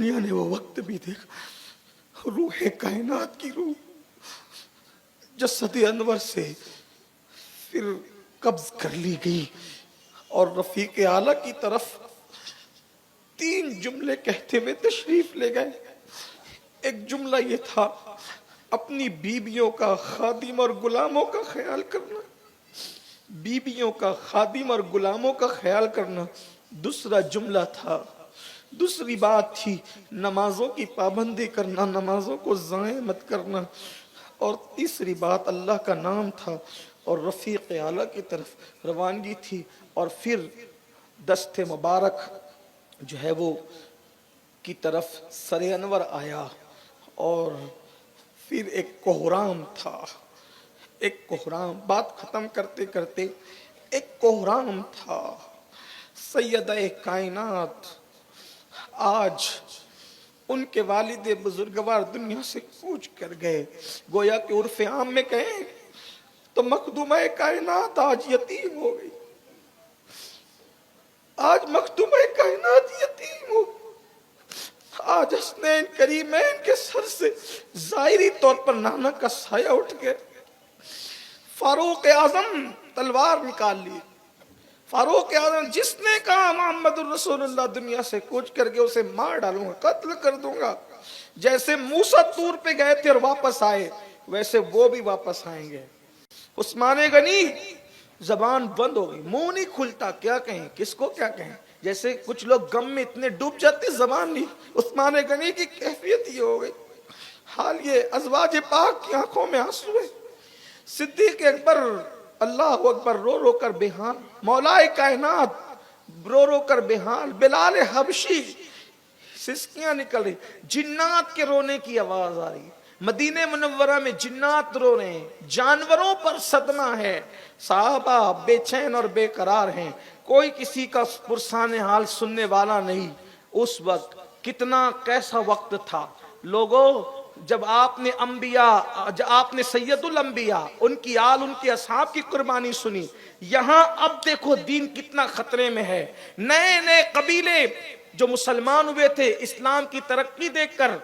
Speaker 1: دنیا نے وہ وقت بھی دیکھا، روح کائنات کی روح جسد انور سے پھر قبض کر لی گئی اور رفیق اعلیٰ کی طرف 3 جملے کہتے ہوئے تشریف لے گئے۔ ایک جملہ یہ تھا، اپنی بیویوں کا خادم اور غلاموں کا خیال کرنا، بیویوں کا خادم اور غلاموں کا خیال کرنا۔ دوسرا جملہ تھا، دوسری بات تھی نمازوں کی پابندی کرنا، نمازوں کو ضائع مت کرنا، اور تیسری بات اللہ کا نام تھا اور رفیق اعلیٰ کی طرف روانگی تھی۔ اور پھر دست مبارک جو ہے وہ کی طرف سر انور آیا اور پھر ایک کوہرام تھا، ایک کوہرام، بات ختم کرتے کرتے ایک کوہرام تھا۔ سیدہ کائنات آج ان کے والد بزرگوار دنیا سے کوچ کر گئے، گویا کہ عرف عام میں کہیں تو مخدومہ کائنات آج یتیم ہو گئی، آج مخدومہ کائنات یتیم ہو گئی۔ آج حسنین کریمین کے سر سے ظاہری طور پر نانا کا سایہ اٹھ گیا۔ فاروق اعظم تلوار نکال لی، فاروق اعظم جس نے کہا محمد الرسول اللہ دنیا سے کوچ کر کے اسے مار ڈالوں گا، قتل کر دوں گا۔ جیسے موسیٰ طور پہ گئے تھے اور واپس آئے، ویسے وہ بھی واپس آئیں گے۔ عثمان غنی زبان بند ہو گئی، منہ نہیں کھلتا، کیا کہیں، کس کو کیا کہیں، جیسے کچھ لوگ غم میں اتنے ڈوب جاتے زبان نہیں۔ عثمان غنی کی کیفیت یہ ہو گئی، حال یہ ازواج پاک کی آنکھوں میں آنسو ہے۔ صدیق اکبر اللہ اکبر رو رو کر بےحال، مولا کائنات رو رو کر بےحال، بلال حبشی سسکیاں نکل رہی، جنات کے رونے کی آواز آ رہی، مدینہ منورہ میں جنات رو رہے ہیں، جانوروں پر صدمہ ہے، صحابہ بے چین اور بے قرار ہیں، کوئی کسی کا پرسان حال سننے والا نہیں۔ اس وقت کتنا کیسا وقت تھا لوگوں، جب آپ نے انبیاء، جب آپ نے سید الانبیاء، ان کی آل، ان کے اصحاب کی قربانی سنی، یہاں اب دیکھو دین کتنا خطرے میں ہے۔ نئے نئے قبیلے جو مسلمان ہوئے تھے اسلام کی ترقی دیکھ کر،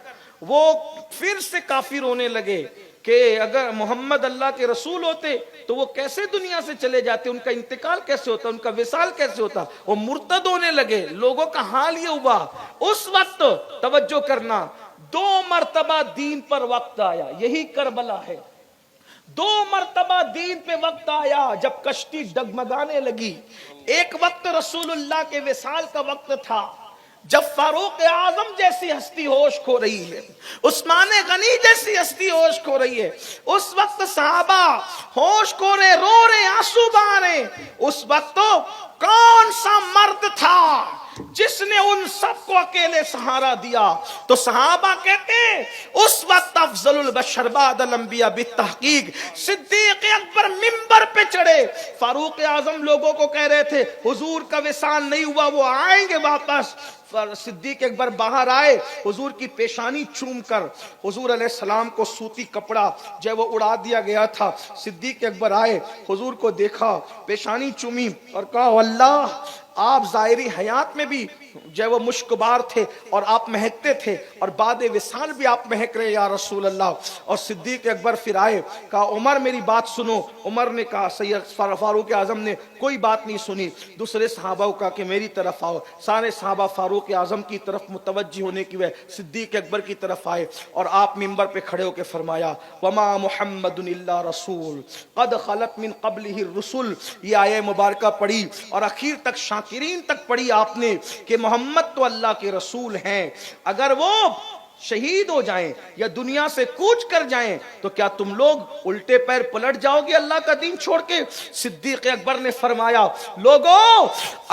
Speaker 1: وہ پھر سے کافر ہونے لگے کہ اگر محمد اللہ کے رسول ہوتے تو وہ کیسے دنیا سے چلے جاتے، ان کا انتقال کیسے ہوتا، ان کا وصال کیسے ہوتا، وہ مرتد ہونے لگے۔ لوگوں کا حال یہ ہوا، اس وقت توجہ کرنا، 2 مرتبہ دین پر وقت آیا، یہی کربلا ہے۔ 2 مرتبہ دین پہ وقت آیا جب کشتی ڈگمگانے لگی۔ ایک وقت رسول اللہ کے وصال کا وقت تھا جب فاروق اعظم جیسی ہستی ہوش کھو رہی ہے، عثمان غنی جیسی ہستی ہوش کھو رہی ہے، اس وقت صحابہ ہوش کھو رہے، رو رہے، آنسو بہا رہے۔ اس وقت کون سا مرد تھا جس نے ان سب کو اکیلے سہارا دیا؟ تو صحابہ کہتے ہیں اس وقت افضل البشر بعد الانبیاء بالتحقیق صدیق اکبر منبر پہ چڑھے۔ فاروق اعظم لوگوں کو کہہ رہے تھے حضور کا وصال نہیں ہوا، وہ آئیں گے واپس۔ صدیق اکبر باہر آئے، حضور کی پیشانی چوم کر، حضور علیہ السلام کو سوتی کپڑا جو وہ اڑا دیا گیا تھا، صدیق اکبر آئے، حضور کو دیکھا، پیشانی چومی اور کہا اللہ آپ ظاہری حیات میں بھی جو وہ مشکبار تھے اور آپ مہکتے تھے، اور بعد وصال بھی آپ مہک رہے یا رسول اللہ۔ اور صدیق اکبر پھر آئے، کہا عمر میری بات سنو۔ عمر نے کہا، سید فاروق اعظم نے کوئی بات نہیں سنی۔ دوسرے صحابہ کو کہا کہ میری طرف آؤ۔ سارے صحابہ فاروق اعظم کی طرف متوجہ ہونے کی وجہ صدیق اکبر کی طرف آئے، اور آپ منبر پہ کھڑے ہو کے فرمایا وما محمد الا رسول قد خلت من قبلہ الرسل۔ یہ آیہ مبارکہ پڑھی اور اخیر تک شاکرین تک پڑھی آپ نے کہ محمد تو اللہ کے رسول ہیں، اگر وہ شہید ہو جائیں یا دنیا سے کوچ کر جائیں تو کیا تم لوگ الٹے پیر پلٹ جاؤ گے اللہ کا دین چھوڑ کے؟ صدیق اکبر نے فرمایا لوگوں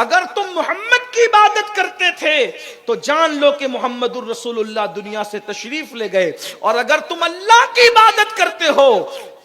Speaker 1: اگر تم محمد کی عبادت کرتے تھے تو جان لو کہ محمد الرسول اللہ دنیا سے تشریف لے گئے، اور اگر تم اللہ کی عبادت کرتے ہو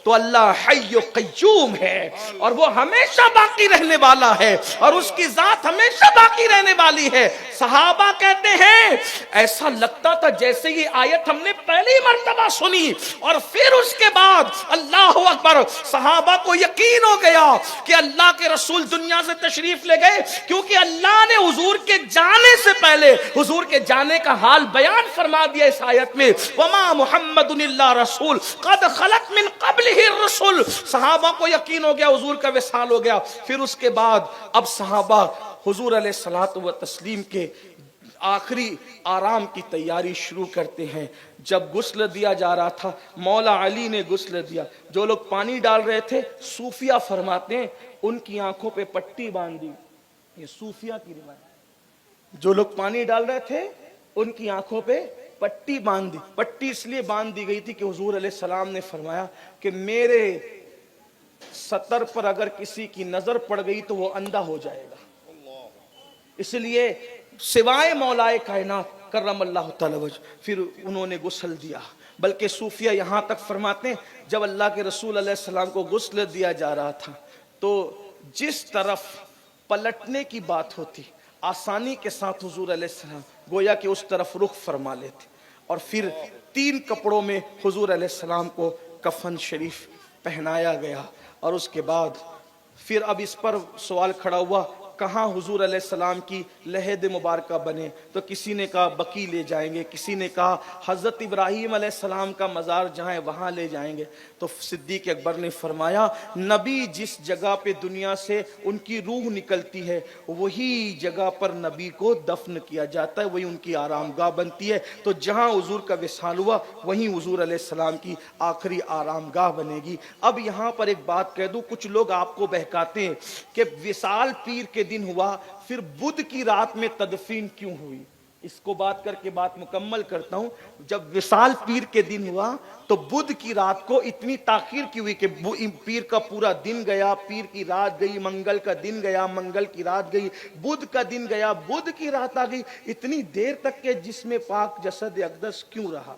Speaker 2: تو اللہ حی و قیوم ہے اور وہ ہمیشہ باقی رہنے والا ہے اور اس کی ذات ہمیشہ باقی رہنے والی ہے. صحابہ کہتے ہیں ایسا لگتا تھا جیسے یہ آیت ہم نے پہلی مرتبہ سنی اور پھر اس کے بعد اللہ اکبر صحابہ کو یقین ہو گیا کہ اللہ کے رسول دنیا سے تشریف لے گئے, کیونکہ اللہ نے حضور کے جانے سے پہلے حضور کے جانے کا حال بیان فرما دیا اس آیت میں, وما محمد الا رسول قد خلت من قبلہ الرسل. صحابہ کو یقین ہو گیا حضور کا وصال ہو گیا. پھر اس کے بعد اب صحابہ حضور علیہ الصلوۃ والتسلیم کے آخری آرام کی تیاری شروع کرتے ہیں. جب غسل دیا جا رہا تھا, مولا علی نے غسل دیا. جو لوگ پانی ڈال رہے تھے صوفیہ فرماتے ہیں ان کی آنکھوں پہ پٹی باندھ دی. یہ صوفیہ کی روایت. جو لوگ پانی ڈال رہے تھے ان کی آنکھوں پہ پٹی باندھ دی. پٹی اس لیے باندھ دی گئی تھی کہ حضور علیہ السلام نے فرمایا کہ میرے سطر پر اگر کسی کی نظر پڑ گئی تو وہ اندھا ہو جائے گا. اس لیے سوائے مولائے کائنات کرم اللہ تعالی وجہ پھر انہوں نے غسل دیا. بلکہ صوفیہ یہاں تک فرماتے ہیں جب اللہ کے رسول علیہ السلام کو غسل دیا جا رہا تھا تو جس طرف پلٹنے کی بات ہوتی آسانی کے ساتھ حضور علیہ السلام گویا کہ اس طرف رخ فرما لیتے, اور پھر 3 کپڑوں میں حضور علیہ السلام کو کفن شریف پہنایا گیا. اور اس کے بعد پھر اب اس پر سوال کھڑا ہوا کہاں حضور علیہ السلام کی لحد مبارکہ بنے. تو کسی نے کہا بقی لے جائیں گے, کسی نے کہا حضرت ابراہیم علیہ السلام کا مزار جہاں ہے وہاں لے جائیں گے. تو صدیق اکبر نے فرمایا نبی جس جگہ پہ دنیا سے ان کی روح نکلتی ہے وہی جگہ پر نبی کو دفن کیا جاتا ہے, وہی ان کی آرام گاہ بنتی ہے. تو جہاں حضور کا وصال ہوا وہیں حضور علیہ السلام کی آخری آرام گاہ بنے گی. اب یہاں پر ایک بات کہہ دوں, کچھ لوگ آپ کو بہکاتے ہیں کہ وصال پیر کے دن ہوا پھر بدھ کی رات میں تدفین کیوں ہوئی. اس کو بات کر کے بات مکمل کرتا ہوں. جب وصال پیر کے دن ہوا تو بدھ کی رات کو اتنی تاخیر کی ہوئی کہ پیر کا پورا دن گیا, پیر کی رات گئی, منگل کا دن گیا, منگل کی رات گئی, بدھ کا دن گیا, بدھ کی رات آ گئی. اتنی دیر تک کہ جسم پاک جسد اقدس کیوں رہا؟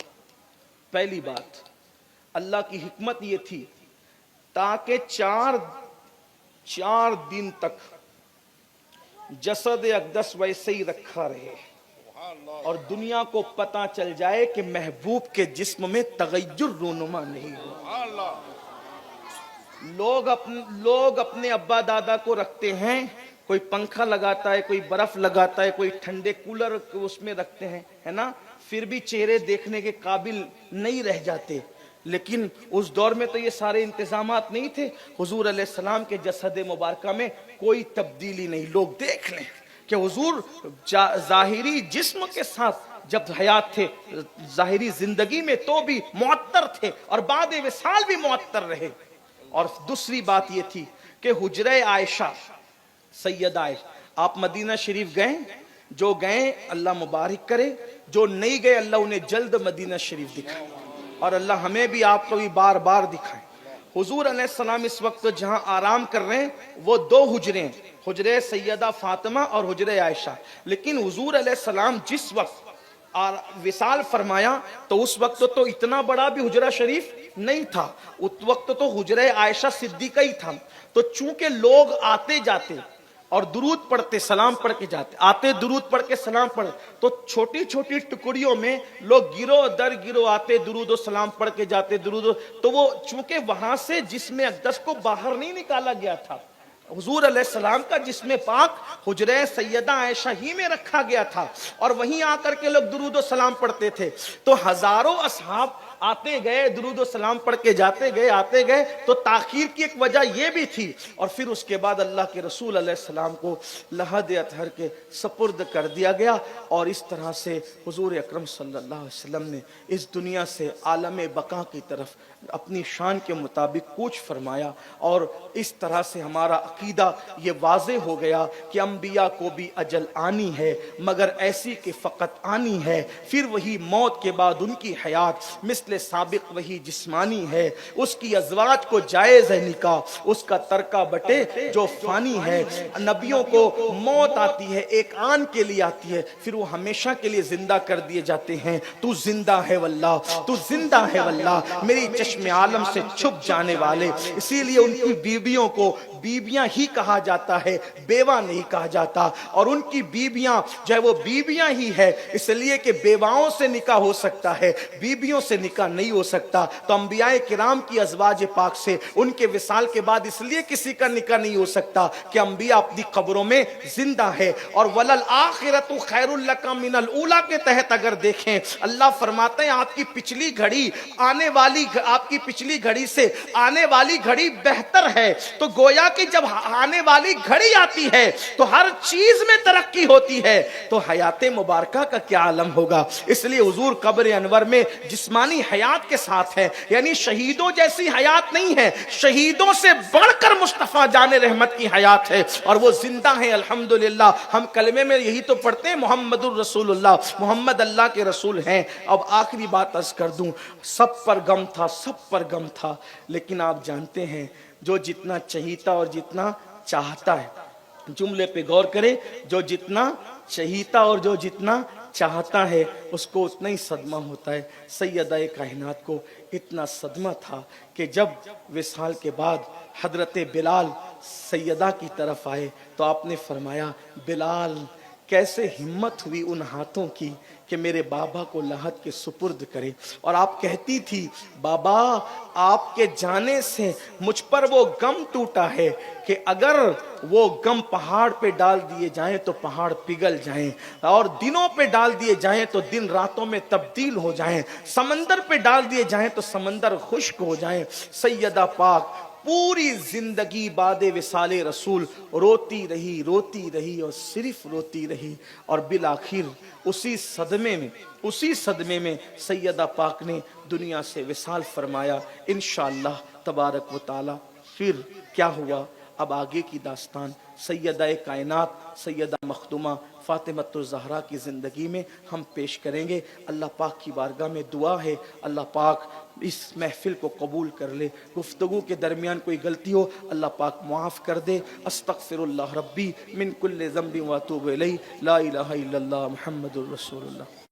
Speaker 2: پہلی بات اللہ کی حکمت یہ تھی تاکہ 4 دن تک جسد اقدس ویسے ہی رکھا رہے اور دنیا کو پتا چل جائے کہ محبوب کے جسم میں تغیر رونما نہیں ہوا. لوگ اپنے ابا دادا کو رکھتے ہیں, کوئی پنکھا لگاتا ہے, کوئی برف لگاتا ہے, کوئی ٹھنڈے کولر اس میں رکھتے ہیں, ہے نا, پھر بھی چہرے دیکھنے کے قابل نہیں رہ جاتے. لیکن اس دور میں تو یہ سارے انتظامات نہیں تھے. حضور علیہ السلام کے جسد مبارکہ میں کوئی تبدیلی نہیں. لوگ دیکھ لیں کہ حضور ظاہری جسم کے ساتھ جب حیات تھے, ظاہری زندگی میں تو بھی معطر تھے اور بعد وصال بھی معطر رہے. اور دوسری بات یہ تھی کہ حجرہ عائشہ سیدہ عائشہ, آپ مدینہ شریف گئے, جو گئے اللہ مبارک کرے, جو نہیں گئے اللہ انہیں جلد مدینہ شریف دکھائے اور اللہ ہمیں بھی آپ کو بھی بار بار دکھائیں. حضور علیہ السلام اس وقت جہاں آرام کر رہے ہیں وہ 2 حجرے ہیں, حجرہ سیدہ فاطمہ اور حجرہ عائشہ. لیکن حضور علیہ السلام جس وقت وصال فرمایا تو اس وقت تو اتنا بڑا بھی حجرہ شریف نہیں تھا, اس وقت تو حجرہ عائشہ صدیقہ ہی تھا. تو چونکہ لوگ آتے جاتے اور درود پڑھتے سلام پڑھ کے جاتے, آتے درود پڑھ کے سلام پڑھ, تو چھوٹی چھوٹی ٹکڑیوں میں لوگ گروہ در گروہ آتے, درود و سلام پڑھ کے جاتے, تو وہ چونکہ وہاں سے جسم اقدس کو باہر نہیں نکالا گیا تھا, حضور علیہ السلام کا جسم پاک حجرہ سیدہ عائشہ ہی میں رکھا گیا تھا اور وہیں آ کر کے لوگ درود و سلام پڑھتے تھے. تو ہزاروں اصحاب آتے گئے, درود و سلام پڑھ کے جاتے گئے, آتے گئے. تو تاخیر کی ایک وجہ یہ بھی تھی. اور پھر اس کے بعد اللہ کے رسول علیہ السلام کو لحد اطہر کے سپرد کر دیا گیا اور اس طرح سے حضور اکرم صلی اللہ علیہ وسلم نے اس دنیا سے عالم بقا کی طرف اپنی شان کے مطابق کوچ فرمایا. اور اس طرح سے ہمارا عقیدہ یہ واضح ہو گیا کہ انبیاء کو بھی اجل آنی ہے, مگر ایسی کہ فقط آنی ہے. پھر وہی موت کے بعد ان کی حیات مثل مثل سابق وہی جسمانی ہے، اس کی ازواج کو جائز ہے نکاح، اس کا ترکہ بٹے جو فانی ہے۔ نبیوں کو موت آتی ہے، ایک آن کے لیے آتی ہے، پھر وہ ہمیشہ کے لیے زندہ کر دیے جاتے ہیں۔ تو زندہ ہے واللہ، تو زندہ ہے واللہ، میری چشم عالم سے چھپ جانے والے۔ اسی لیے ان کی بیویوں کو بیویاں ہی کہا جاتا ہے، بیوہ نہیں کہا جاتا، اور ان کی بیویاں جو ہے وہ بیویاں ہی ہے، اس لیے کہ بیواؤں سے نکاح ہو سکتا ہے، بیویوں سے نکاح نہیں ہو سکتا۔ تو انبیاء کرام کی ازواج پاک سے ان کے وصال کے بعد اس لیے کسی کا نکاح نہیں ہو سکتا کہ انبیاء اپنی قبروں میں زندہ ہے۔ اور وَلَلْآخِرَةُ خَيْرٌ لَكَ مِنَ الْأُولَىٰ کے تحت اگر دیکھیں، اللہ فرماتے ہیں آپ کی پچھلی گھڑی آپ کی پچھلی گھڑی سے آنے والی گھڑی بہتر ہے۔ تو گویا کہ جب آنے والی گھڑی آتی ہے تو ہر چیز میں ترقی ہوتی ہے، تو حیات مبارکہ کا کیا عالم ہوگا۔ اس لیے حضور قبر انور میں جسمانی حیات کے ساتھ ہے، یعنی شہیدوں جیسی حیات نہیں ہے، شہیدوں سے بڑھ کر مصطفیٰ جان رحمت کی حیات ہے، اور وہ زندہ ہیں الحمدللہ۔ ہم کلمے میں یہی تو پڑھتے ہیں محمد الرسول اللہ، محمد اللہ کے رسول ہیں۔ اب آخری بات عرض کر دوں، سب پر غم تھا، سب پر غم تھا، لیکن آپ جانتے ہیں جو جتنا چہیتا اور جتنا چاہتا ہے، جملے پہ غور کرے، جو جتنا چہیتا اور جو جتنا چاہتا ہے اس کو اتنا ہی صدمہ ہوتا ہے۔ سیدہ کائنات کو اتنا صدمہ تھا کہ جب وصال کے بعد حضرت بلال سیدہ کی طرف آئے تو آپ نے فرمایا، بلال کیسے ہمت ہوئی ان ہاتھوں کی کہ میرے بابا کو لحد کے سپرد کرے۔ اور آپ کہتی تھی، بابا آپ کے جانے سے مجھ پر وہ غم ٹوٹا ہے کہ اگر وہ غم پہاڑ پہ ڈال دیے جائیں تو پہاڑ پگھل جائیں، اور دنوں پہ ڈال دیے جائیں تو دن راتوں میں تبدیل ہو جائیں، سمندر پہ ڈال دیے جائیں تو سمندر خشک ہو جائیں۔ سیدہ پاک پوری زندگی بعد وصال رسول روتی رہی اور صرف روتی رہی، اور بالآخر اسی صدمے میں سیدہ پاک نے دنیا سے وصال فرمایا۔ انشاءاللہ تبارک و تعالی پھر کیا ہوا، اب آگے کی داستان سیدہ کائنات سیدہ مخدومہ فاطمۃ الزہرا کی زندگی میں ہم پیش کریں گے۔ اللہ پاک کی بارگاہ میں دعا ہے، اللہ پاک اس محفل کو قبول کر لے، گفتگو کے درمیان کوئی غلطی ہو اللہ پاک معاف کر دے۔ استغفر اللہ ربی من کل ذنب واتوب الیہ، لا الہ الا اللہ محمد الرسول اللہ۔